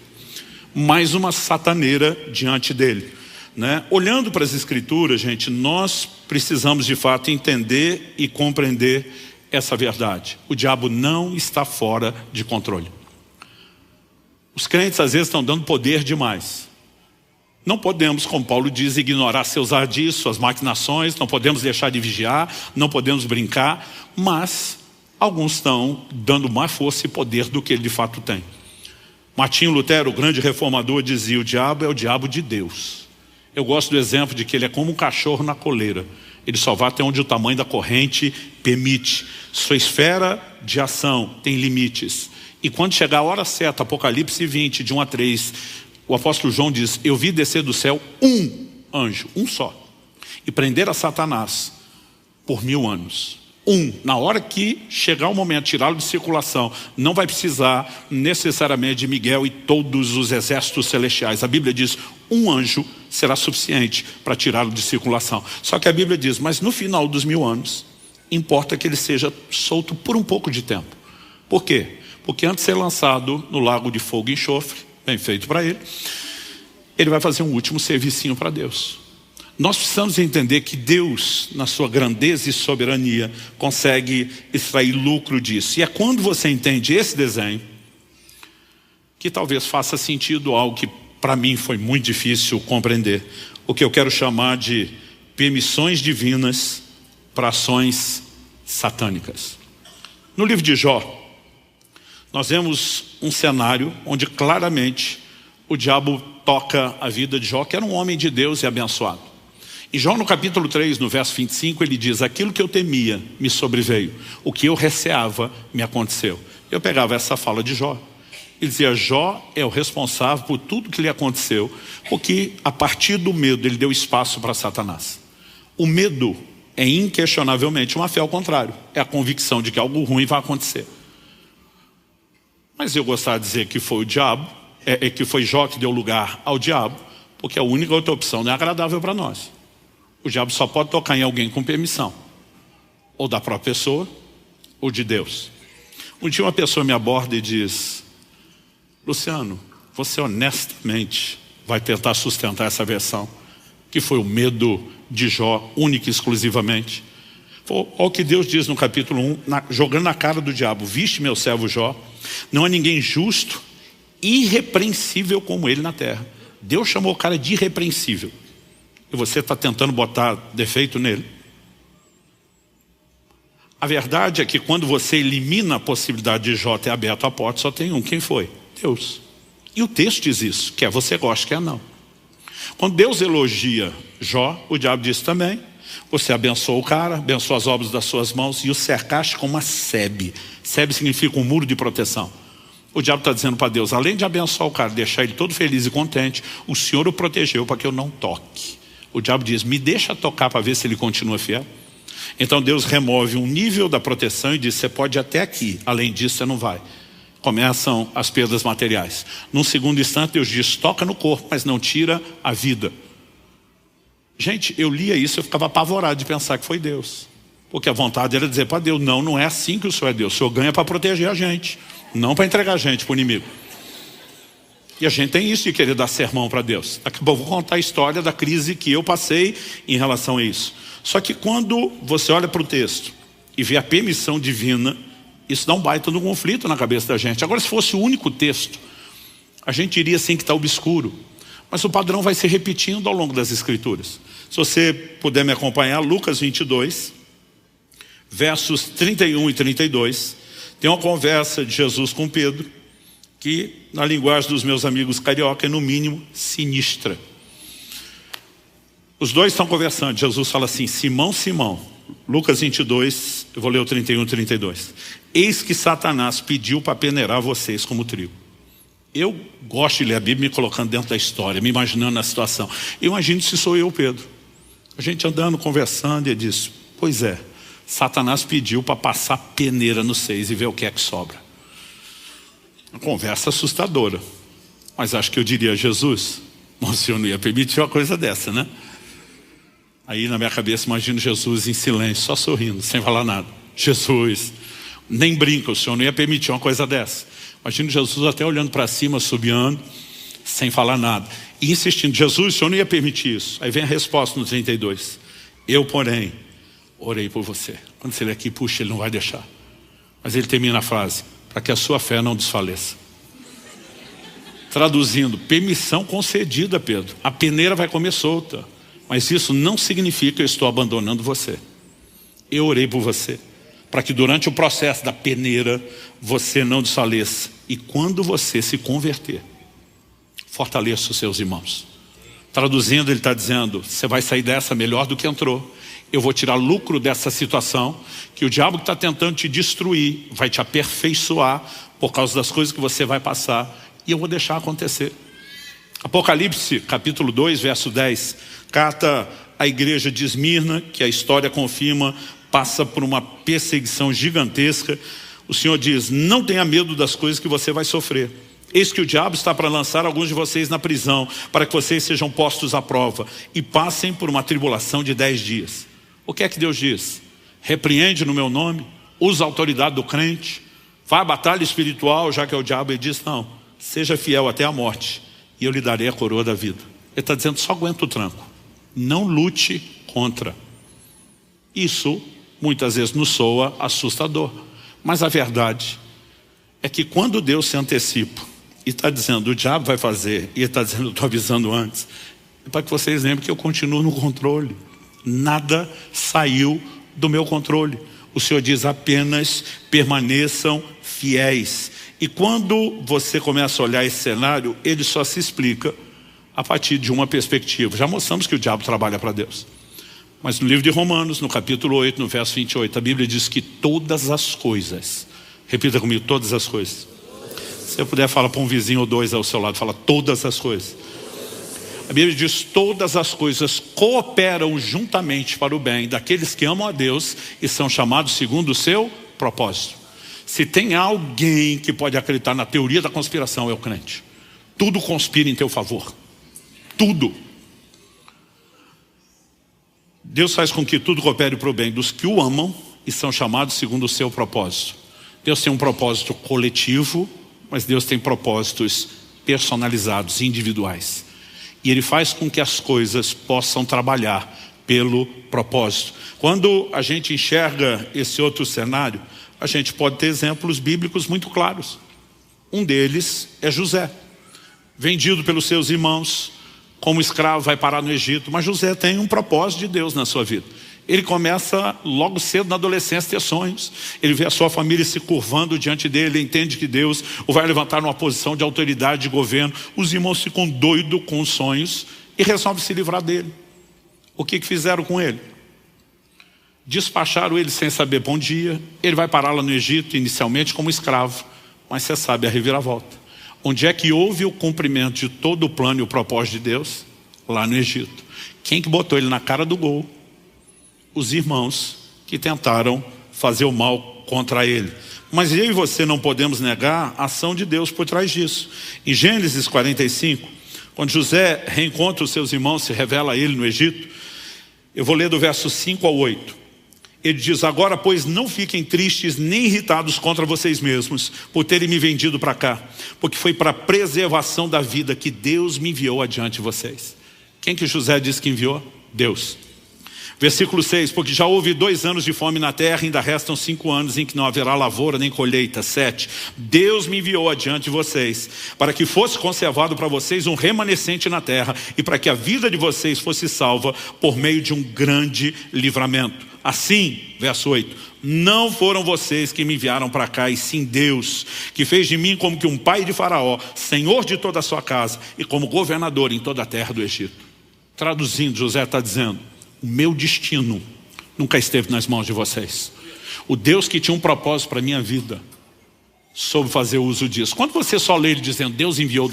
Mais uma sataneira diante dele, né? Olhando para as escrituras, gente, nós precisamos de fato entender e compreender essa verdade. O diabo não está fora de controle. Os crentes às vezes estão dando poder demais. Não podemos, como Paulo diz, ignorar seus ardis, suas maquinações, não podemos deixar de vigiar, não podemos brincar, mas alguns estão dando mais força e poder do que ele de fato tem. Martinho Lutero, o grande reformador, dizia: o diabo é o diabo de Deus. Eu gosto do exemplo de que ele é como um cachorro na coleira. Ele só vai até onde o tamanho da corrente permite. Sua esfera de ação tem limites. E quando chegar a hora certa, Apocalipse 20, de 1-3, o apóstolo João diz: eu vi descer do céu um anjo, um só, e prender a Satanás por 1000 anos. Na hora que chegar o momento de tirá-lo de circulação, não vai precisar necessariamente de Miguel e todos os exércitos celestiais. A Bíblia diz: um anjo será suficiente para tirá-lo de circulação. Só que a Bíblia diz: mas no final dos 1000 anos, importa que ele seja solto por um pouco de tempo. Por quê? Porque antes de ser lançado no lago de fogo e enxofre, bem feito para ele, ele vai fazer um último servicinho para Deus. Nós precisamos entender que Deus, na sua grandeza e soberania, consegue extrair lucro disso. E é quando você entende esse desenho que talvez faça sentido algo que para mim foi muito difícil compreender. O que eu quero chamar de permissões divinas para ações satânicas. No livro de Jó, nós vemos um cenário onde claramente o diabo toca a vida de Jó, que era um homem de Deus e abençoado. Em Jó, no capítulo 3, no verso 25, ele diz: aquilo que eu temia me sobreveio, o que eu receava me aconteceu. Eu pegava essa fala de Jó e dizia: Jó é o responsável por tudo que lhe aconteceu, porque a partir do medo ele deu espaço para Satanás. O medo é inquestionavelmente uma fé ao contrário, é a convicção de que algo ruim vai acontecer. Mas eu gostaria de dizer que foi o diabo, que foi Jó que deu lugar ao diabo, porque a única outra opção não é agradável para nós. O diabo só pode tocar em alguém com permissão, ou da própria pessoa, ou de Deus. Um dia uma pessoa me aborda e diz: Luciano, você honestamente vai tentar sustentar essa versão, que foi o medo de Jó, única e exclusivamente? Olha o que Deus diz no capítulo 1, jogando na cara do diabo: viste meu servo Jó, não há ninguém justo, irrepreensível como ele na terra. Deus chamou o cara de irrepreensível. E você está tentando botar defeito nele? A verdade é que quando você elimina a possibilidade de Jó ter aberto a porta, só tem um. Quem foi? Deus. E o texto diz isso, quer você goste, quer não. Quando Deus elogia Jó, o diabo diz também: você abençoou o cara, abençoou as obras das suas mãos e o cercaste com uma sebe. Sebe significa um muro de proteção. O diabo está dizendo para Deus: além de abençoar o cara, deixar ele todo feliz e contente, o Senhor o protegeu para que eu não toque. O diabo diz: me deixa tocar para ver se ele continua fiel. Então Deus remove um nível da proteção e diz: você pode ir até aqui, além disso você não vai. Começam as perdas materiais. Num segundo instante Deus diz: toca no corpo, mas não tira a vida. Gente, eu lia isso, eu ficava apavorado de pensar que foi Deus, porque a vontade era dizer para Deus: não, não é assim que o Senhor é Deus. O Senhor ganha para proteger a gente, não para entregar a gente para o inimigo. E a gente tem isso de querer dar sermão para Deus. Daqui a pouco eu vou contar a história da crise que eu passei em relação a isso. Só que quando você olha para o texto e vê a permissão divina, isso dá um baita no conflito na cabeça da gente. Agora, se fosse o único texto, a gente iria assim que está obscuro. Mas o padrão vai se repetindo ao longo das Escrituras. Se você puder me acompanhar, Lucas 22, versos 31 e 32, tem uma conversa de Jesus com Pedro, que na linguagem dos meus amigos carioca é no mínimo sinistra. Os dois estão conversando, Jesus fala assim: Simão, Simão, Lucas 22, eu vou ler o 31 e 32. Eis que Satanás pediu para peneirar vocês como trigo. Eu gosto de ler a Bíblia me colocando dentro da história, me imaginando na situação. Eu imagino se sou eu, Pedro. A gente andando, conversando, e ele diz: pois é, Satanás pediu para passar peneira nos seis e ver o que é que sobra. Uma conversa assustadora. Mas acho que eu diria: Jesus, o Senhor não ia permitir uma coisa dessa, né? Aí na minha cabeça imagino Jesus em silêncio, só sorrindo, sem falar nada. Jesus, nem brinca, o Senhor não ia permitir uma coisa dessa. Imagino Jesus até olhando para cima, subiando, sem falar nada. E insistindo: Jesus, o Senhor não ia permitir isso. Aí vem a resposta no 32. Eu, porém, orei por você. Quando você lê aqui, puxa, ele não vai deixar. Mas ele termina a frase: para que a sua fé não desfaleça. Traduzindo: permissão concedida, Pedro. A peneira vai comer solta. Mas isso não significa que eu estou abandonando você. Eu orei por você, para que durante o processo da peneira você não desfaleça. E quando você se converter, fortaleça os seus irmãos. Traduzindo, ele está dizendo: você vai sair dessa melhor do que entrou. Eu vou tirar lucro dessa situação, que o diabo que está tentando te destruir vai te aperfeiçoar por causa das coisas que você vai passar, e eu vou deixar acontecer. Apocalipse capítulo 2, verso 10, carta à igreja de Esmirna, que a história confirma, passa por uma perseguição gigantesca. O Senhor diz: não tenha medo das coisas que você vai sofrer. Eis que o diabo está para lançar alguns de vocês na prisão, para que vocês sejam postos à prova e passem por uma tribulação de 10 dias. O que é que Deus diz? Repreende no meu nome, usa a autoridade do crente, vai à batalha espiritual, já que é o diabo. Ele diz: não, seja fiel até a morte, e eu lhe darei a coroa da vida. Ele está dizendo: só aguenta o tranco, não lute contra. Isso muitas vezes nos soa assustador, mas a verdade é que quando Deus se antecipa e está dizendo: o diabo vai fazer, e ele está dizendo: eu estou avisando antes, é para que vocês lembrem que eu continuo no controle. Nada saiu do meu controle. O Senhor diz: apenas permaneçam fiéis. E quando você começa a olhar esse cenário, ele só se explica a partir de uma perspectiva. Já mostramos que o diabo trabalha para Deus. Mas no livro de Romanos, no capítulo 8, no verso 28, a Bíblia diz que todas as coisas, repita comigo: todas as coisas. Se você puder, fala para um vizinho ou dois ao seu lado, fala: todas as coisas. A Bíblia diz: todas as coisas cooperam juntamente para o bem daqueles que amam a Deus e são chamados segundo o seu propósito. Se tem alguém que pode acreditar na teoria da conspiração, é o crente. Tudo conspira em teu favor. Tudo. Deus faz com que tudo coopere para o bem dos que o amam e são chamados segundo o seu propósito. Deus tem um propósito coletivo, mas Deus tem propósitos personalizados, individuais. E Ele faz com que as coisas possam trabalhar pelo propósito. Quando a gente enxerga esse outro cenário, a gente pode ter exemplos bíblicos muito claros. Um deles é José, vendido pelos seus irmãos como escravo, vai parar no Egito. Mas José tem um propósito de Deus na sua vida. Ele começa logo cedo na adolescência a ter sonhos. Ele vê a sua família se curvando diante dele, ele entende que Deus o vai levantar numa posição de autoridade, de governo. Os irmãos ficam doidos com os sonhos e resolvem se livrar dele. O que fizeram com ele? Despacharam ele sem saber bom dia. Ele vai parar lá no Egito, inicialmente como escravo. Mas você sabe a reviravolta. Onde é que houve o cumprimento de todo o plano e o propósito de Deus? Lá no Egito. Quem que botou ele na cara do gol? Os irmãos que tentaram fazer o mal contra ele. Mas eu e você não podemos negar a ação de Deus por trás disso. Em Gênesis 45, quando José reencontra os seus irmãos, se revela a ele no Egito, eu vou ler do verso 5 ao 8. Ele diz: agora, pois, não fiquem tristes nem irritados contra vocês mesmos por terem me vendido para cá, porque foi para a preservação da vida que Deus me enviou adiante de vocês. Quem que José diz que enviou? Deus. Versículo 6, porque já houve 2 anos de fome na terra, ainda restam 5 anos em que não haverá lavoura nem colheita. 7, Deus me enviou adiante de vocês, para que fosse conservado para vocês um remanescente na terra, e para que a vida de vocês fosse salva por meio de um grande livramento. Assim, verso 8, não foram vocês que me enviaram para cá, e sim Deus, que fez de mim como que um pai de Faraó, senhor de toda a sua casa, e como governador em toda a terra do Egito. Traduzindo, José está dizendo, o meu destino nunca esteve nas mãos de vocês. O Deus que tinha um propósito para a minha vida soube fazer uso disso. Quando você só lê ele dizendo Deus enviou,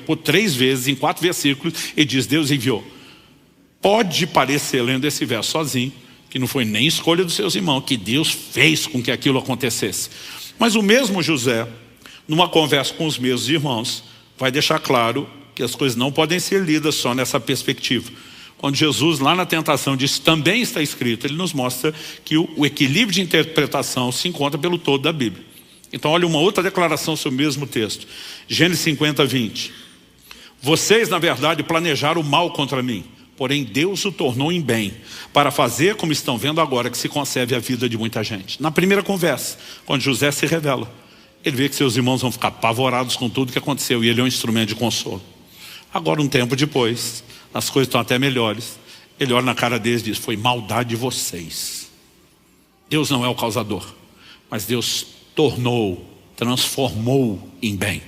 por 3 vezes, em 4 versículos, ele diz Deus enviou. Pode parecer, lendo esse verso sozinho, que não foi nem escolha dos seus irmãos, que Deus fez com que aquilo acontecesse. Mas o mesmo José, numa conversa com os meus irmãos, vai deixar claro que as coisas não podem ser lidas só nessa perspectiva. Quando Jesus, lá na tentação, diz, também está escrito, ele nos mostra que o equilíbrio de interpretação se encontra pelo todo da Bíblia. Então olha uma outra declaração sobre o mesmo texto. Gênesis 50, 20. Vocês, na verdade, planejaram o mal contra mim, porém Deus o tornou em bem, para fazer, como estão vendo agora, que se conserve a vida de muita gente. Na primeira conversa, quando José se revela, ele vê que seus irmãos vão ficar apavorados com tudo que aconteceu, e ele é um instrumento de consolo. Agora, um tempo depois, as coisas estão até melhores, ele olha na cara deles e diz, foi maldade de vocês. Deus não é o causador, mas Deus tornou, transformou em bem.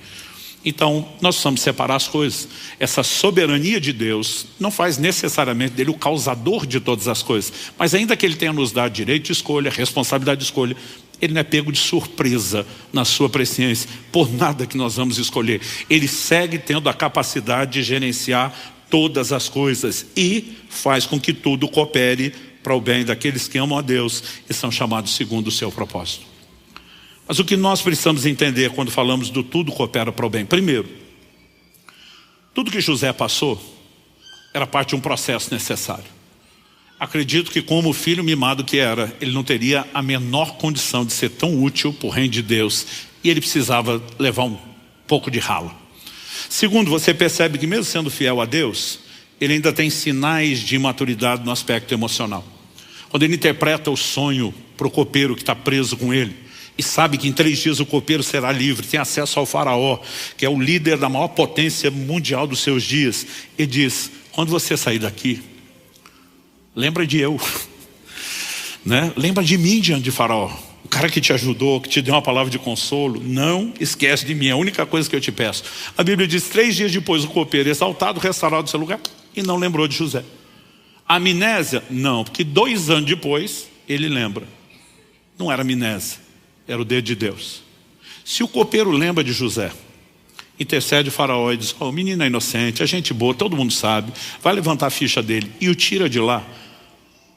Então, nós precisamos separar as coisas. Essa soberania de Deus não faz necessariamente dele o causador de todas as coisas, mas ainda que ele tenha nos dado direito de escolha, responsabilidade de escolha, ele não é pego de surpresa na sua presciência por nada que nós vamos escolher. Ele segue tendo a capacidade de gerenciar todas as coisas e faz com que tudo coopere para o bem daqueles que amam a Deus e são chamados segundo o seu propósito. Mas o que nós precisamos entender quando falamos do tudo coopera para o bem? Primeiro, tudo que José passou era parte de um processo necessário. Acredito que como filho mimado que era, ele não teria a menor condição de ser tão útil para o reino de Deus, e ele precisava levar um pouco de ralo. Segundo, você percebe que mesmo sendo fiel a Deus, ele ainda tem sinais de imaturidade no aspecto emocional. Quando ele interpreta o sonho para o copeiro que está preso com ele, e sabe que em 3 dias o copeiro será livre, tem acesso ao faraó, que é o líder da maior potência mundial dos seus dias, e diz, quando você sair daqui, lembra de eu, né? Lembra de mim diante de faraó, o cara que te ajudou, que te deu uma palavra de consolo, não esquece de mim, é a única coisa que eu te peço. A Bíblia diz, 3 dias depois o copeiro exaltado, restaurado do seu lugar, e não lembrou de José. Amnésia? Não, porque 2 anos depois, ele lembra. Não era amnésia, era o dedo de Deus. Se o copeiro lembra de José, intercede o faraó e diz, o menino é inocente, é gente boa, todo mundo sabe, vai levantar a ficha dele e o tira de lá,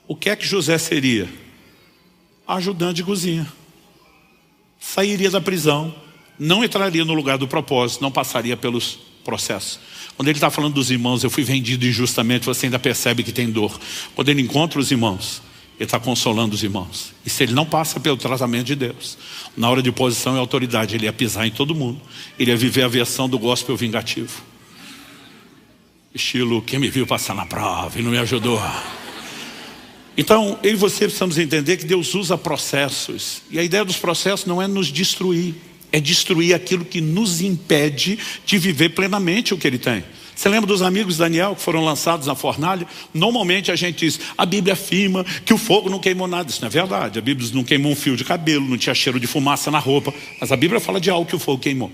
o que é que José seria? Ajudante de cozinha. Sairia da prisão, não entraria no lugar do propósito, não passaria pelos processos. Quando ele está falando dos irmãos, eu fui vendido injustamente, você ainda percebe que tem dor. Quando ele encontra os irmãos, ele está consolando os irmãos. E se ele não passa pelo tratamento de Deus, na hora de posição e autoridade, ele ia pisar em todo mundo. Ele ia viver a versão do gospel vingativo. Estilo, quem me viu passar na prova e não me ajudou. Então, eu e você precisamos entender que Deus usa processos. E a ideia dos processos não é nos destruir, é destruir aquilo que nos impede de viver plenamente o que Ele tem. Você lembra dos amigos de Daniel que foram lançados na fornalha? Normalmente a gente diz, a Bíblia afirma que o fogo não queimou nada. Isso não é verdade. A Bíblia não queimou um fio de cabelo, não tinha cheiro de fumaça na roupa. Mas a Bíblia fala de algo que o fogo queimou.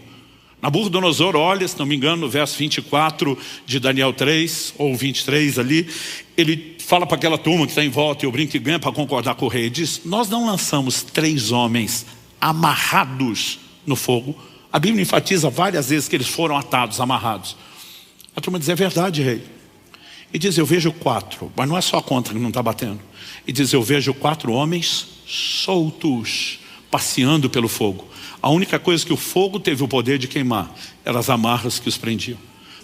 Nabucodonosor olha, se não me engano, no verso 24 de Daniel 3, ou 23 ali, ele fala para aquela turma que está em volta, e o brinco e ganha para concordar com o rei, diz, nós não lançamos 3 homens amarrados no fogo. A Bíblia enfatiza várias vezes que eles foram atados, amarrados. A turma diz, é verdade, rei. E diz, eu vejo 4, mas não é só a conta que não está batendo. E diz, eu vejo 4 homens soltos, passeando pelo fogo. A única coisa que o fogo teve o poder de queimar eram as amarras que os prendiam.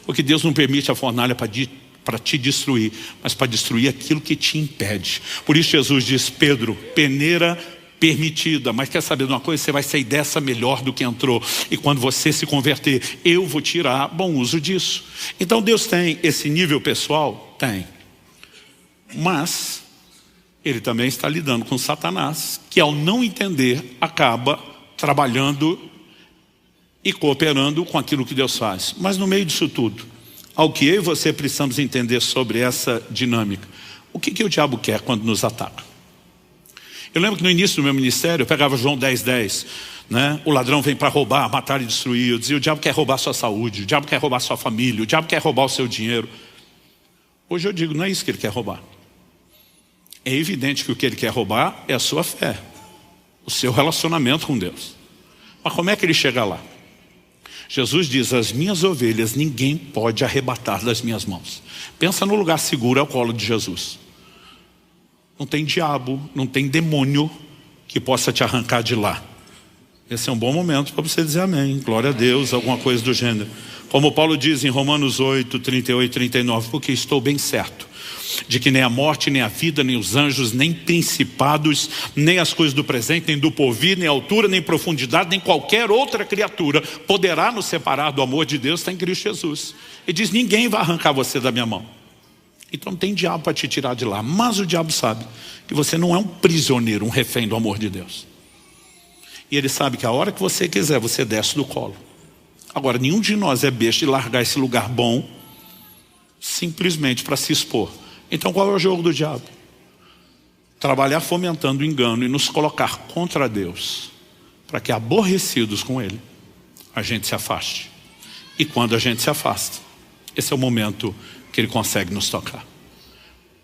Porque Deus não permite a fornalha para te destruir, mas para destruir aquilo que te impede. Por isso Jesus diz, Pedro, peneira permitida, mas quer saber de uma coisa? Você vai sair dessa melhor do que entrou. E quando você se converter, eu vou tirar bom uso disso. Então Deus tem esse nível pessoal? Tem. Mas ele também está lidando com Satanás, que ao não entender, acaba trabalhando e cooperando com aquilo que Deus faz. Mas no meio disso tudo, ao que eu e você precisamos entender sobre essa dinâmica. O que o diabo quer quando nos ataca? Eu lembro que no início do meu ministério, eu pegava João 10:10, né? O ladrão vem para roubar, matar e destruir. Eu dizia, o diabo quer roubar a sua saúde, o diabo quer roubar a sua família, o diabo quer roubar o seu dinheiro. Hoje eu digo, não é isso que ele quer roubar. É evidente que o que ele quer roubar é a sua fé, o seu relacionamento com Deus. Mas como é que ele chega lá? Jesus diz, as minhas ovelhas ninguém pode arrebatar das minhas mãos. Pensa no lugar seguro ao colo de Jesus. Não tem diabo, não tem demônio que possa te arrancar de lá. Esse é um bom momento para você dizer amém, glória a Deus, alguma coisa do gênero. Como Paulo diz em Romanos 8, 38 e 39, porque estou bem certo de que nem a morte, nem a vida, nem os anjos, nem principados, nem as coisas do presente, nem do porvir, nem altura, nem profundidade, nem qualquer outra criatura poderá nos separar do amor de Deus, está em Cristo Jesus. Ele diz, ninguém vai arrancar você da minha mão. Então não tem diabo para te tirar de lá, mas o diabo sabe que você não é um prisioneiro, um refém do amor de Deus. E ele sabe que a hora que você quiser, você desce do colo. Agora, nenhum de nós é besta de largar esse lugar bom simplesmente para se expor. Então qual é o jogo do diabo? Trabalhar fomentando o engano e nos colocar contra Deus, para que aborrecidos com Ele, a gente se afaste. E quando a gente se afasta, esse é o momento que Ele consegue nos tocar.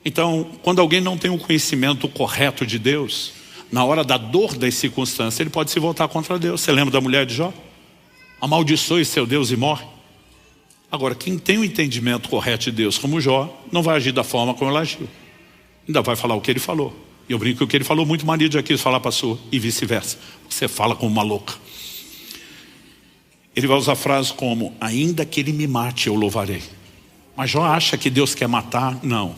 Então, quando alguém não tem um conhecimento correto de Deus, na hora da dor das circunstâncias, ele pode se voltar contra Deus. Você lembra da mulher de Jó? Amaldiçoe seu Deus e morre. Agora, quem tem o entendimento correto de Deus, como Jó, não vai agir da forma como ela agiu. Ainda vai falar o que ele falou. E eu brinco que o que ele falou, muito marido já quis falar para a sua, e vice-versa. Você fala como uma louca. Ele vai usar frases como, ainda que ele me mate, eu louvarei. Mas Jó acha que Deus quer matar? Não.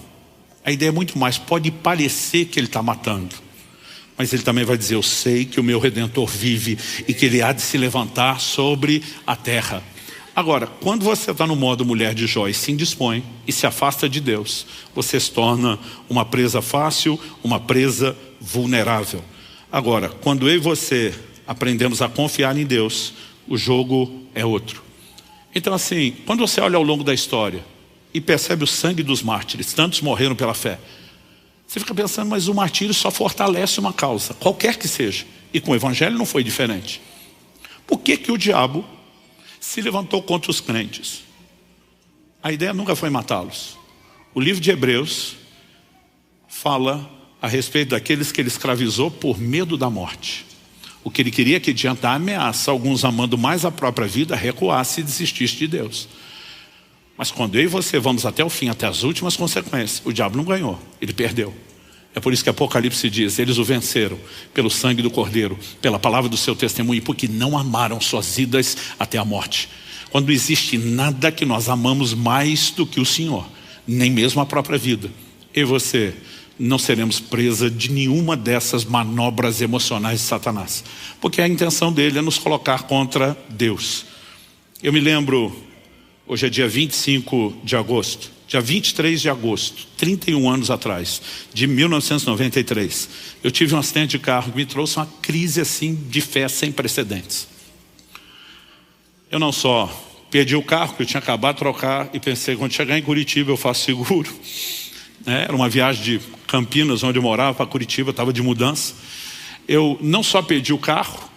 A ideia é muito mais, pode parecer que ele está matando. Mas ele também vai dizer, eu sei que o meu Redentor vive e que ele há de se levantar sobre a terra. Agora, quando você está no modo mulher de Jó e se indispõe e se afasta de Deus, você se torna uma presa fácil, uma presa vulnerável. Agora, quando eu e você aprendemos a confiar em Deus, o jogo é outro. Então assim, quando você olha ao longo da história e percebe o sangue dos mártires, tantos morreram pela fé, você fica pensando, mas o martírio só fortalece uma causa, qualquer que seja. E com o evangelho não foi diferente. Por que o diabo se levantou contra os crentes? A ideia nunca foi matá-los. O livro de Hebreus fala a respeito daqueles que ele escravizou por medo da morte. O que ele queria que diante da ameaça, alguns amando mais a própria vida, recuasse e desistisse de Deus. Mas quando eu e você vamos até o fim, até as últimas consequências, o diabo não ganhou, ele perdeu. É por isso que Apocalipse diz, eles o venceram pelo sangue do Cordeiro, pela palavra do seu testemunho, porque não amaram suas vidas até a morte. Quando não existe nada que nós amamos mais do que o Senhor, nem mesmo a própria vida, eu e você não seremos presa de nenhuma dessas manobras emocionais de Satanás, porque a intenção dele é nos colocar contra Deus. Eu me lembro, hoje é dia 25 de agosto, dia 23 de agosto, 31 anos atrás, de 1993, eu tive um acidente de carro que me trouxe uma crise assim de fé sem precedentes. Eu não só perdi o carro que eu tinha acabado de trocar e pensei, quando chegar em Curitiba eu faço seguro. Era uma viagem de Campinas, onde eu morava, para Curitiba, estava de mudança. Eu não só perdi o carro,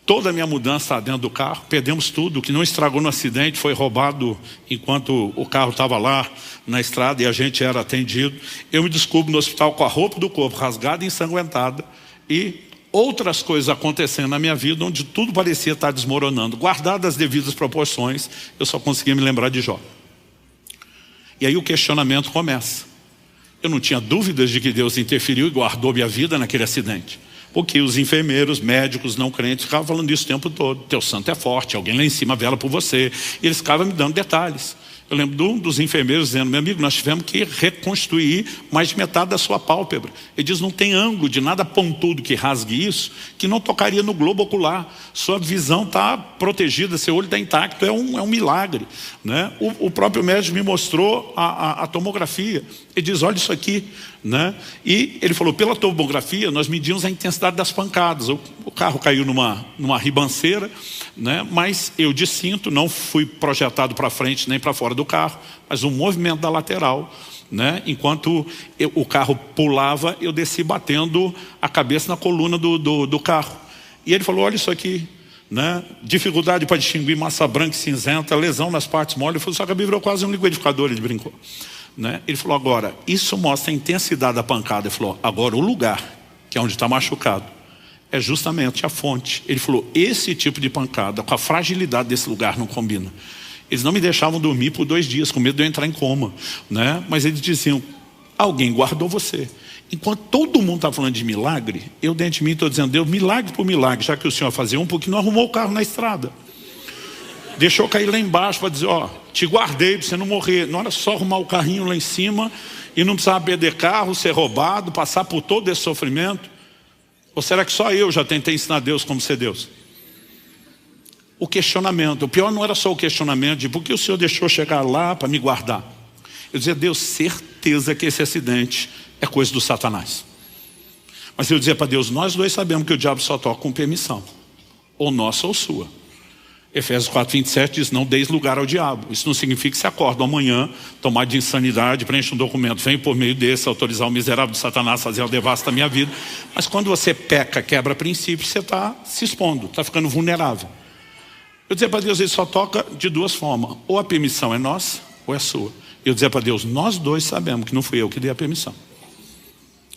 toda a minha mudança está dentro do carro, perdemos tudo. O que não estragou no acidente foi roubado enquanto o carro estava lá na estrada e a gente era atendido. Eu me descubro no hospital com a roupa do corpo rasgada e ensanguentada e outras coisas acontecendo na minha vida onde tudo parecia estar desmoronando. Guardadas as devidas proporções, eu só conseguia me lembrar de Jó. E aí o questionamento começa. Eu não tinha dúvidas de que Deus interferiu e guardou minha vida naquele acidente. Porque os enfermeiros, médicos, não crentes ficavam falando isso o tempo todo. Teu santo é forte, alguém lá em cima vela por você. E eles ficavam me dando detalhes. Eu lembro de um dos enfermeiros dizendo: meu amigo, nós tivemos que reconstruir mais de metade da sua pálpebra. Ele diz: não tem ângulo de nada pontudo que rasgue isso, que não tocaria no globo ocular. Sua visão está protegida, seu olho está intacto, é um milagre, né? O próprio médico me mostrou a tomografia. Ele diz: olha isso aqui, né? E ele falou: pela tomografia nós medimos a intensidade das pancadas. O carro caiu numa ribanceira, né? Mas eu de cinto, não fui projetado para frente nem para fora do carro, mas um movimento da lateral, né? Enquanto o carro pulava, eu desci batendo a cabeça na coluna do carro. E ele falou: olha isso aqui, né? Dificuldade para distinguir massa branca e cinzenta, lesão nas partes moles. Eu falei: só que a Bíblia virou quase um liquidificador. Ele brincou, né? Ele falou: agora, isso mostra a intensidade da pancada. Ele falou: agora o lugar, que é onde está machucado, é justamente a fonte. Ele falou: esse tipo de pancada, com a fragilidade desse lugar, não combina. Eles não me deixavam dormir por 2 dias, com medo de eu entrar em coma, né? Mas eles diziam: alguém guardou você. Enquanto todo mundo está falando de milagre, eu dentro de mim estou dizendo: Deus, milagre por milagre, já que o Senhor fazia porque não arrumou o carro na estrada. Deixou cair lá embaixo para dizer: ó, te guardei para você não morrer. Não era só arrumar o carrinho lá em cima e não precisava perder carro, ser roubado, passar por todo esse sofrimento. Ou será que só eu já tentei ensinar Deus como ser Deus? O questionamento. O pior não era só o questionamento de por que o Senhor deixou chegar lá para me guardar. Eu dizia: Deus, certeza que esse acidente é coisa do Satanás. Mas eu dizia para Deus: nós dois sabemos que o diabo só toca com permissão, ou nossa ou sua. Efésios 4:27 diz: não deis lugar ao diabo. Isso não significa que você acorda amanhã, tomado de insanidade, preenche um documento, vem por meio desse autorizar o miserável de Satanás fazer o devasto da minha vida. Mas quando você peca, quebra princípios, você está se expondo, está ficando vulnerável. Eu dizia para Deus: ele só toca de 2 formas, ou a permissão é nossa ou é sua. Eu dizia para Deus: nós dois sabemos que não fui eu que dei a permissão.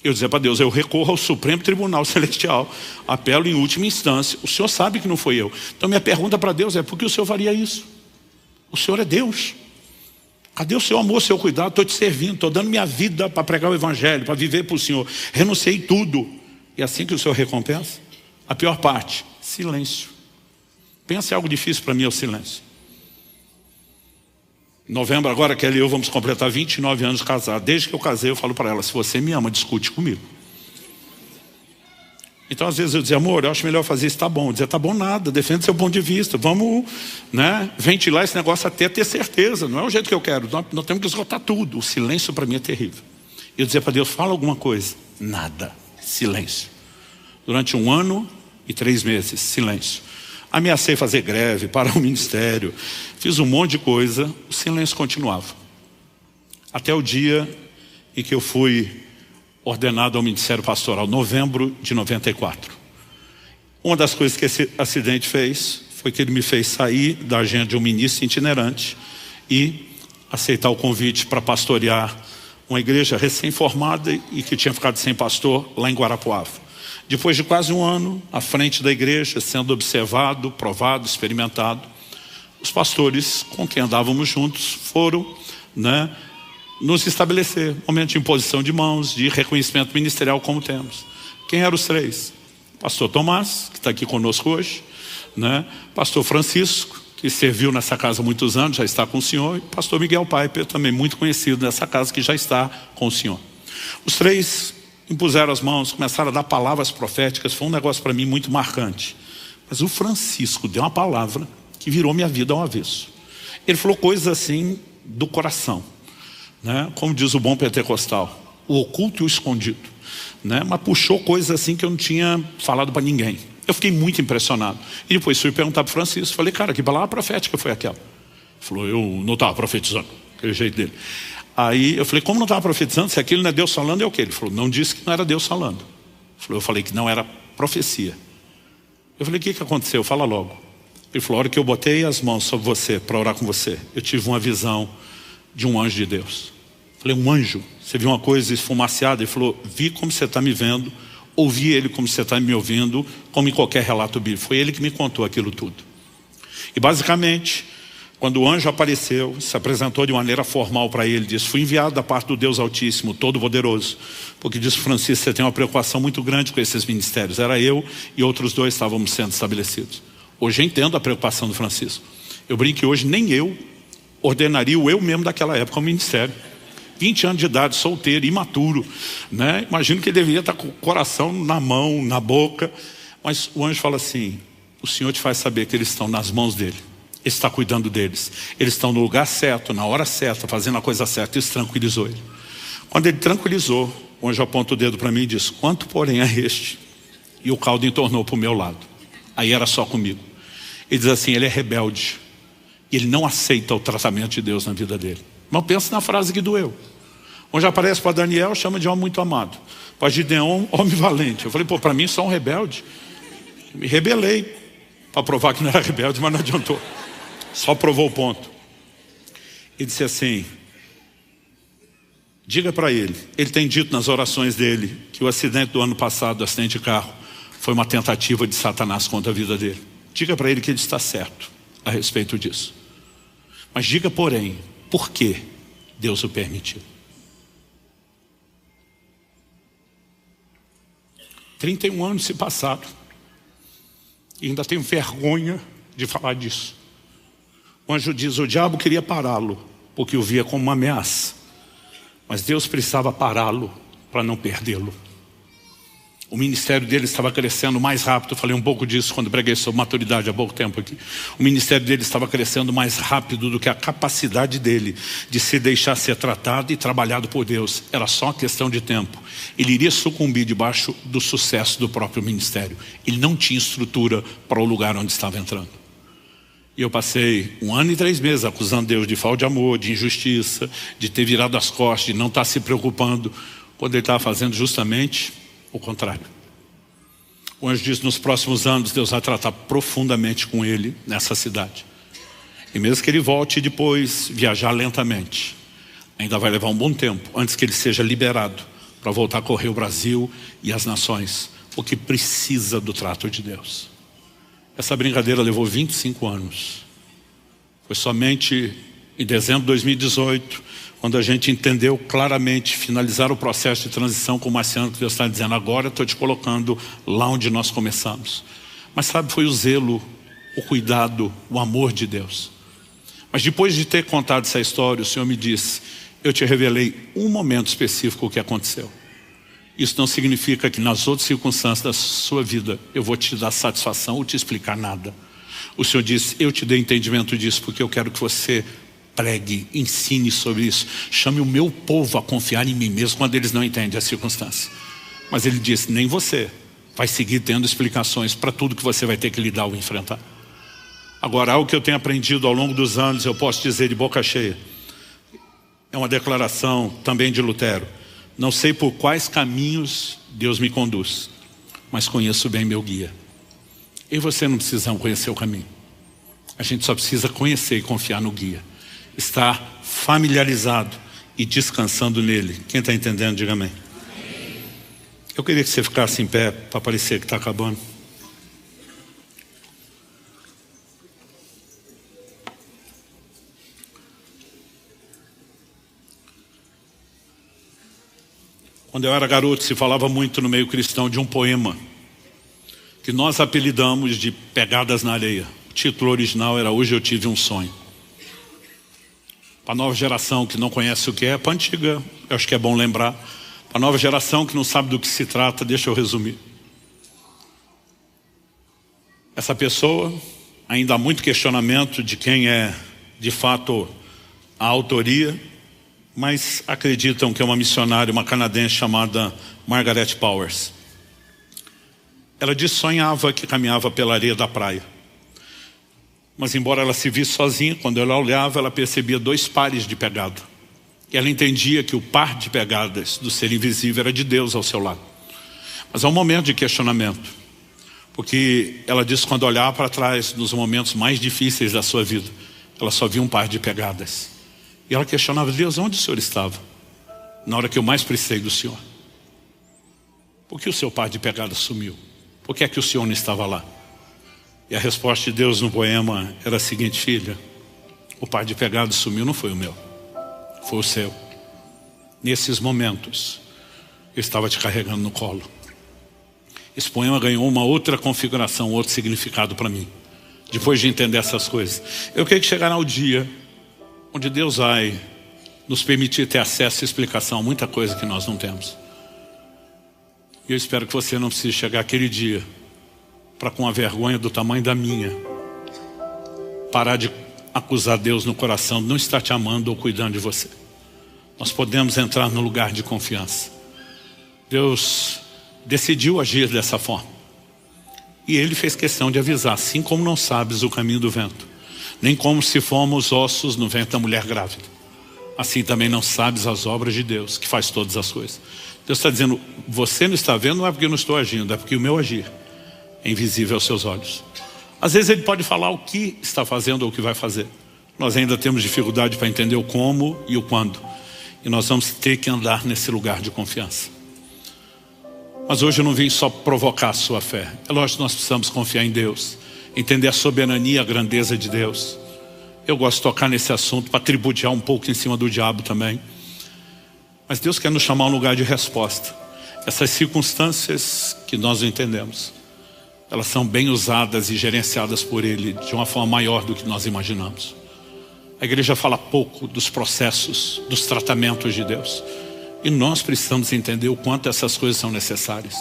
Eu dizia para Deus: eu recorro ao Supremo Tribunal Celestial, apelo em última instância, o Senhor sabe que não foi eu. Então minha pergunta para Deus é: por que o Senhor faria isso? O Senhor é Deus. Cadê o seu amor, o seu cuidado? Estou te servindo, estou dando minha vida para pregar o Evangelho, para viver para o Senhor. Renunciei tudo. E assim que o Senhor recompensa? A pior parte: silêncio. Pensa em algo difícil para mim, é o silêncio. Em novembro agora, Kelly e eu vamos completar 29 anos casados. Desde que eu casei, eu falo para ela: se você me ama, discute comigo. Então às vezes eu dizia: amor, eu acho melhor fazer isso. Tá bom. Eu dizia: tá bom nada, defende seu ponto de vista. Vamos, né, ventilar esse negócio até ter certeza. Não é o jeito que eu quero, nós temos que esgotar tudo. O silêncio para mim é terrível. Eu dizia para Deus: fala alguma coisa. Nada, silêncio. Durante 1 ano e 3 meses, silêncio. Ameacei fazer greve, parar o ministério, fiz um monte de coisa, o silêncio continuava. Até o dia em que eu fui ordenado ao ministério pastoral, novembro de 94. Uma das coisas que esse acidente fez foi que ele me fez sair da agenda de um ministro itinerante e aceitar o convite para pastorear uma igreja recém-formada e que tinha ficado sem pastor lá em Guarapuava. Depois de quase 1 ano, à frente da igreja, sendo observado, provado, experimentado, os pastores com quem andávamos juntos foram, né, nos estabelecer. Momento de imposição de mãos, de reconhecimento ministerial como temos. Quem eram os 3? Pastor Tomás, que está aqui conosco hoje, né? Pastor Francisco, que serviu nessa casa há muitos anos, já está com o senhor, e pastor Miguel Piper, também muito conhecido nessa casa, que já está com o senhor. Os 3 impuseram as mãos, começaram a dar palavras proféticas. Foi um negócio para mim muito marcante. Mas o Francisco deu uma palavra que virou minha vida ao avesso. Ele falou coisas assim do coração, né? Como diz o bom pentecostal, o oculto e o escondido, né? Mas puxou coisas assim que eu não tinha falado para ninguém. Eu fiquei muito impressionado. E depois fui perguntar para o Francisco. Falei: cara, que palavra profética foi aquela? Ele falou: eu não estava profetizando. Aquele jeito dele. Aí eu falei: como não estava profetizando? Se aquilo não é Deus falando, é o quê? Ele falou: não disse que não era Deus falando. Eu falei que não era profecia. Eu falei: o que aconteceu? Fala logo. Ele falou: a hora que eu botei as mãos sobre você para orar com você, eu tive uma visão de um anjo de Deus. Eu falei: um anjo? Você viu uma coisa esfumaciada? Ele falou: vi como você está me vendo, ouvi ele como você está me ouvindo, como em qualquer relato bíblico. Foi ele que me contou aquilo tudo. E basicamente, quando o anjo apareceu, se apresentou de maneira formal para ele, disse: fui enviado da parte do Deus Altíssimo, Todo-Poderoso, porque disse: Francisco, você tem uma preocupação muito grande com esses ministérios. Era eu e outros 2 estávamos sendo estabelecidos. Hoje eu entendo a preocupação do Francisco. Eu brinco que hoje nem eu ordenaria o eu mesmo daquela época ao ministério. 20 anos de idade, solteiro, imaturo, né? Imagino que ele deveria estar com o coração na mão, na boca. Mas o anjo fala assim: o Senhor te faz saber que eles estão nas mãos dele. Ele está cuidando deles. Eles estão no lugar certo, na hora certa, fazendo a coisa certa. Isso tranquilizou ele. Quando ele tranquilizou, o anjo aponta o dedo para mim e diz: quanto porém é este? E o caldo entornou para o meu lado. Aí era só comigo. Ele diz assim: ele é rebelde. E ele não aceita o tratamento de Deus na vida dele. Mas pensa na frase que doeu. Onde aparece para Daniel, chama de homem muito amado. Para Gideon, homem valente. Eu falei: pô, para mim só um rebelde. Me rebelei para provar que não era rebelde, mas não adiantou. Só provou o ponto. Ele disse assim: diga para ele tem dito nas orações dele que o acidente do ano passado, o acidente de carro, foi uma tentativa de Satanás contra a vida dele. Diga para ele que ele está certo a respeito disso. Mas diga, porém, por que Deus o permitiu. 31 anos se passaram. E ainda tenho vergonha de falar disso. O anjo diz: o diabo queria pará-lo, porque o via como uma ameaça. Mas Deus precisava pará-lo para não perdê-lo. O ministério dele estava crescendo mais rápido. Eu falei um pouco disso quando preguei sobre maturidade há pouco tempo aqui. O ministério dele estava crescendo mais rápido do que a capacidade dele de se deixar ser tratado e trabalhado por Deus. Era só uma questão de tempo. Ele iria sucumbir debaixo do sucesso do próprio ministério. Ele não tinha estrutura para o lugar onde estava entrando. E eu passei 1 ano e 3 meses acusando Deus de falta de amor, de injustiça, de ter virado as costas, de não estar se preocupando, quando ele estava fazendo justamente o contrário. O anjo diz: nos próximos anos Deus vai tratar profundamente com ele nessa cidade. E mesmo que ele volte depois viajar lentamente, ainda vai levar um bom tempo antes que ele seja liberado para voltar a correr o Brasil e as nações, porque precisa do trato de Deus. Essa brincadeira levou 25 anos. Foi somente em dezembro de 2018, quando a gente entendeu claramente, finalizar o processo de transição com o Marciano, que Deus está dizendo: agora eu estou te colocando lá onde nós começamos. Mas sabe, foi o zelo, o cuidado, o amor de Deus. Mas depois de ter contado essa história, o Senhor me disse: eu te revelei um momento específico o que aconteceu. Isso não significa que nas outras circunstâncias da sua vida eu vou te dar satisfação ou te explicar nada. O Senhor disse: eu te dei entendimento disso porque eu quero que você pregue, ensine sobre isso. Chame o meu povo a confiar em mim mesmo quando eles não entendem a circunstância. Mas ele disse: nem você vai seguir tendo explicações para tudo que você vai ter que lidar ou enfrentar. Agora, algo que eu tenho aprendido ao longo dos anos, eu posso dizer de boca cheia, é uma declaração também de Lutero: não sei por quais caminhos Deus me conduz, mas conheço bem meu guia. Eu e você não precisamos conhecer o caminho. A gente só precisa conhecer e confiar no guia. Estar familiarizado e descansando nele. Quem está entendendo, diga amém. Eu queria que você ficasse em pé para parecer que está acabando. Quando eu era garoto, se falava muito no meio cristão de um poema que nós apelidamos de Pegadas na Areia. O título original era Hoje Eu Tive um Sonho. Para a nova geração que não conhece o que é, para a antiga, eu acho que é bom lembrar. Para a nova geração que não sabe do que se trata, deixa eu resumir. Essa pessoa, ainda há muito questionamento de quem é de fato a autoria, mas acreditam que é uma missionária, uma canadense chamada Margaret Powers. Ela diz que sonhava que caminhava pela areia da praia. Mas embora ela se visse sozinha, quando ela olhava, ela percebia 2 pares de pegada. E ela entendia que o par de pegadas do ser invisível era de Deus ao seu lado. Mas há um momento de questionamento. Porque ela disse que quando olhava para trás, nos momentos mais difíceis da sua vida, ela só via um par de pegadas. E ela questionava: Deus, onde o Senhor estava? Na hora que eu mais precisei do Senhor. Por que o seu par de pegadas sumiu? Por que é que o Senhor não estava lá? E a resposta de Deus no poema era a seguinte: filha, o par de pegadas sumiu, não foi o meu, foi o seu. Nesses momentos, eu estava te carregando no colo. Esse poema ganhou uma outra configuração, outro significado para mim, depois de entender essas coisas. Eu queria que chegasse ao dia onde Deus vai nos permitir ter acesso e explicação a muita coisa que nós não temos. E eu espero que você não precise chegar aquele dia para, com a vergonha do tamanho da minha, parar de acusar Deus no coração de não estar te amando ou cuidando de você. Nós podemos entrar no lugar de confiança. Deus decidiu agir dessa forma. E Ele fez questão de avisar: assim como não sabes o caminho do vento, nem como se fomos ossos no ventre da mulher grávida, assim também não sabes as obras de Deus, que faz todas as coisas. Deus está dizendo: você não está vendo, não é porque eu não estou agindo, é porque o meu agir é invisível aos seus olhos. Às vezes Ele pode falar o que está fazendo ou o que vai fazer. Nós ainda temos dificuldade para entender o como e o quando. E nós vamos ter que andar nesse lugar de confiança. Mas hoje eu não vim só provocar a sua fé. É lógico que nós precisamos confiar em Deus, entender a soberania e a grandeza de Deus. Eu gosto de tocar nesse assunto para tributear um pouco em cima do diabo também. Mas Deus quer nos chamar a um lugar de resposta. Essas circunstâncias que nós não entendemos, elas são bem usadas e gerenciadas por Ele de uma forma maior do que nós imaginamos. A igreja fala pouco dos processos, dos tratamentos de Deus. E nós precisamos entender o quanto essas coisas são necessárias.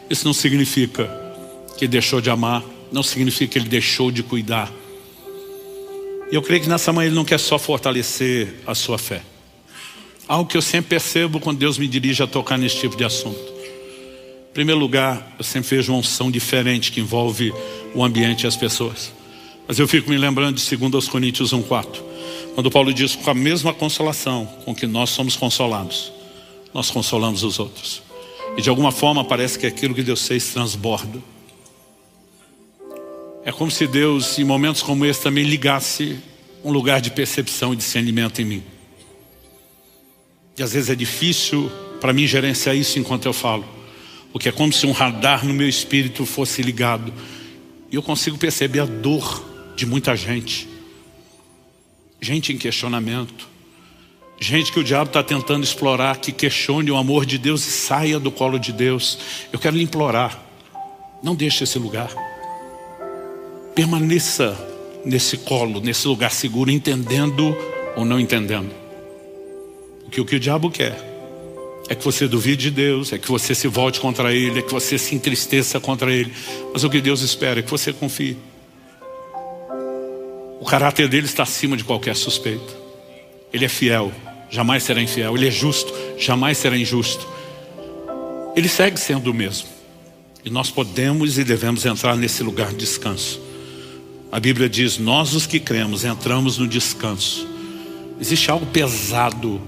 Isso não significa que Ele deixou de amar, não significa que Ele deixou de cuidar. E eu creio que nessa manhã Ele não quer só fortalecer a sua fé. Algo que eu sempre percebo quando Deus me dirige a tocar nesse tipo de assunto. Em primeiro lugar, eu sempre vejo uma unção diferente que envolve o ambiente e as pessoas. Mas eu fico me lembrando de 2 Coríntios 1:4, quando Paulo diz: com a mesma consolação com que nós somos consolados, nós consolamos os outros. E de alguma forma parece que aquilo que Deus fez transborda. É como se Deus, em momentos como esse, também ligasse um lugar de percepção e discernimento em mim. E às vezes é difícil para mim gerenciar isso enquanto eu falo, porque é como se um radar no meu espírito fosse ligado. E eu consigo perceber a dor de muita gente. Gente em questionamento. Gente que o diabo está tentando explorar, que questione o amor de Deus e saia do colo de Deus. Eu quero lhe implorar: não deixe esse lugar. Permaneça nesse colo, nesse lugar seguro, entendendo ou não entendendo. Porque o que o diabo quer é que você duvide de Deus, é que você se volte contra Ele, é que você se entristeça contra Ele. Mas o que Deus espera é que você confie. O caráter dele está acima de qualquer suspeita. Ele é fiel, jamais será infiel. Ele é justo, jamais será injusto. Ele segue sendo o mesmo. E nós podemos e devemos entrar nesse lugar de descanso. A Bíblia diz: nós os que cremos entramos no descanso. Existe algo pesado,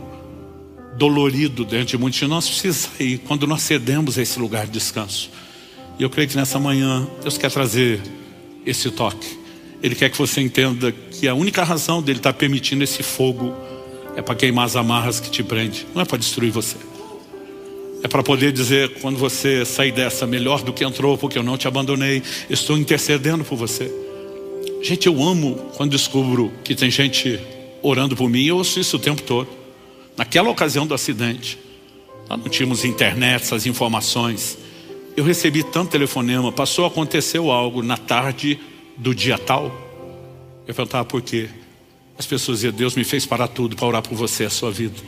dolorido dentro de muitos de nós, precisa sair quando nós cedemos a esse lugar de descanso. E eu creio que nessa manhã Deus quer trazer esse toque. Ele quer que você entenda que a única razão dele estar permitindo esse fogo é para queimar as amarras que te prende, não é para destruir você. É para poder dizer, quando você sair dessa, melhor do que entrou, porque eu não te abandonei, estou intercedendo por você. Gente, eu amo quando descubro que tem gente orando por mim. Eu ouço isso o tempo todo. Naquela ocasião do acidente, nós não tínhamos internet, essas informações. Eu recebi tanto telefonema, passou, aconteceu algo na tarde do dia tal. Eu perguntava por quê. As pessoas diziam: Deus me fez parar tudo para orar por você, a sua vida.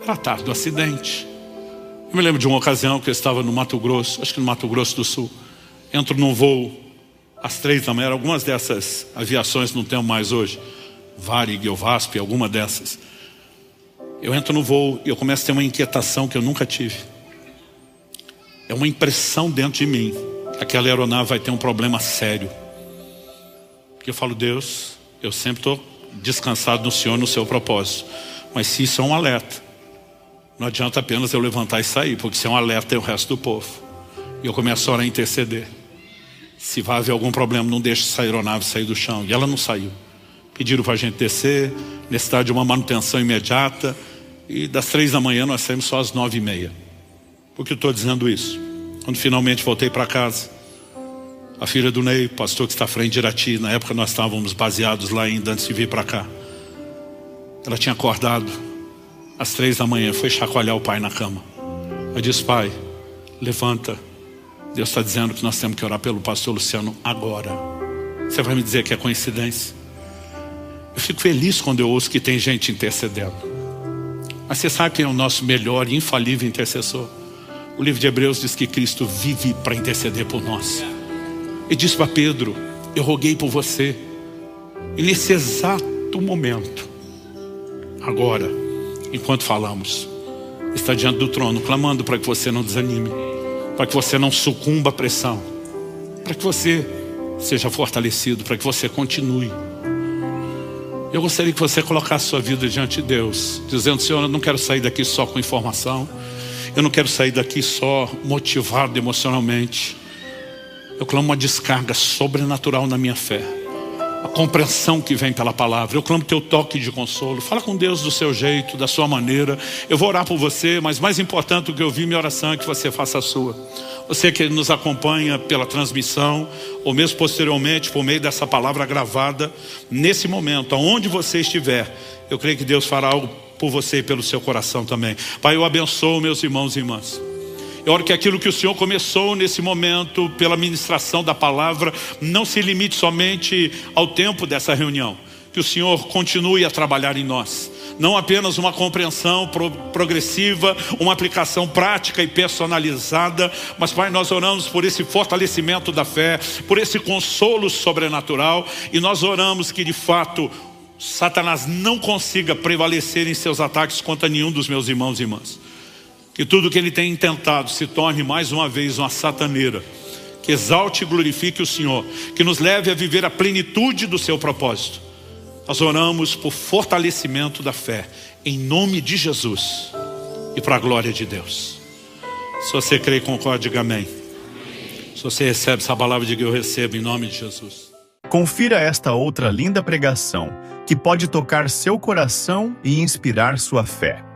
Era a tarde do acidente. Eu me lembro de uma ocasião que eu estava no Mato Grosso, acho que no Mato Grosso do Sul. Entro num voo às 3 da manhã, algumas dessas aviações não temos mais hoje, Varig ou VASP, alguma dessas. Eu entro no voo e eu começo a ter uma inquietação que eu nunca tive. É uma impressão dentro de mim que aquela aeronave vai ter um problema sério. Porque eu falo: Deus, eu sempre estou descansado no Senhor, no seu propósito. Mas se isso é um alerta, não adianta apenas eu levantar e sair, porque se é um alerta é o resto do povo. E eu começo a orar e interceder. Se vai haver algum problema, não deixe essa aeronave sair do chão. E ela não saiu. Pediram para a gente descer, necessidade de uma manutenção imediata. E das 3 da manhã nós saímos só às 9h30. Por que eu estou dizendo isso? Quando finalmente voltei para casa, a filha do Ney, pastor que está à frente de Irati, na época nós estávamos baseados lá ainda antes de vir para cá. Ela tinha acordado às 3 da manhã, foi chacoalhar o pai na cama. Eu disse: pai, levanta. Deus está dizendo que nós temos que orar pelo pastor Luciano agora. Você vai me dizer que é coincidência? Eu fico feliz quando eu ouço que tem gente intercedendo. Mas você sabe quem é o nosso melhor e infalível intercessor? O livro de Hebreus diz que Cristo vive para interceder por nós. Ele disse para Pedro: eu roguei por você. E nesse exato momento, agora, enquanto falamos, está diante do trono, clamando para que você não desanime, para que você não sucumba à pressão, para que você seja fortalecido, para que você continue. Eu gostaria que você colocasse sua vida diante de Deus, dizendo: Senhor, eu não quero sair daqui só com informação, eu não quero sair daqui só motivado emocionalmente. Eu clamo uma descarga sobrenatural na minha fé, a compreensão que vem pela palavra. Eu clamo teu toque de consolo. Fala com Deus do seu jeito, da sua maneira. Eu vou orar por você, mas mais importante do que ouvir minha oração é que você faça a sua. Você que nos acompanha pela transmissão, ou mesmo posteriormente por meio dessa palavra gravada, nesse momento, aonde você estiver, eu creio que Deus fará algo por você e pelo seu coração também. Pai, eu abençoo meus irmãos e irmãs. Eu oro que aquilo que o Senhor começou nesse momento, pela ministração da palavra, não se limite somente ao tempo dessa reunião. Que o Senhor continue a trabalhar em nós. Não apenas uma compreensão progressiva, uma aplicação prática e personalizada, mas, Pai, nós oramos por esse fortalecimento da fé, por esse consolo sobrenatural, e nós oramos que de fato Satanás não consiga prevalecer em seus ataques contra nenhum dos meus irmãos e irmãs. Que tudo que ele tem intentado se torne mais uma vez uma sataneira, que exalte e glorifique o Senhor, que nos leve a viver a plenitude do seu propósito. Nós oramos por fortalecimento da fé, em nome de Jesus e para a glória de Deus. Se você crê e concorda, diga amém. Se você recebe essa palavra, diga: eu recebo em nome de Jesus. Confira esta outra linda pregação que pode tocar seu coração e inspirar sua fé.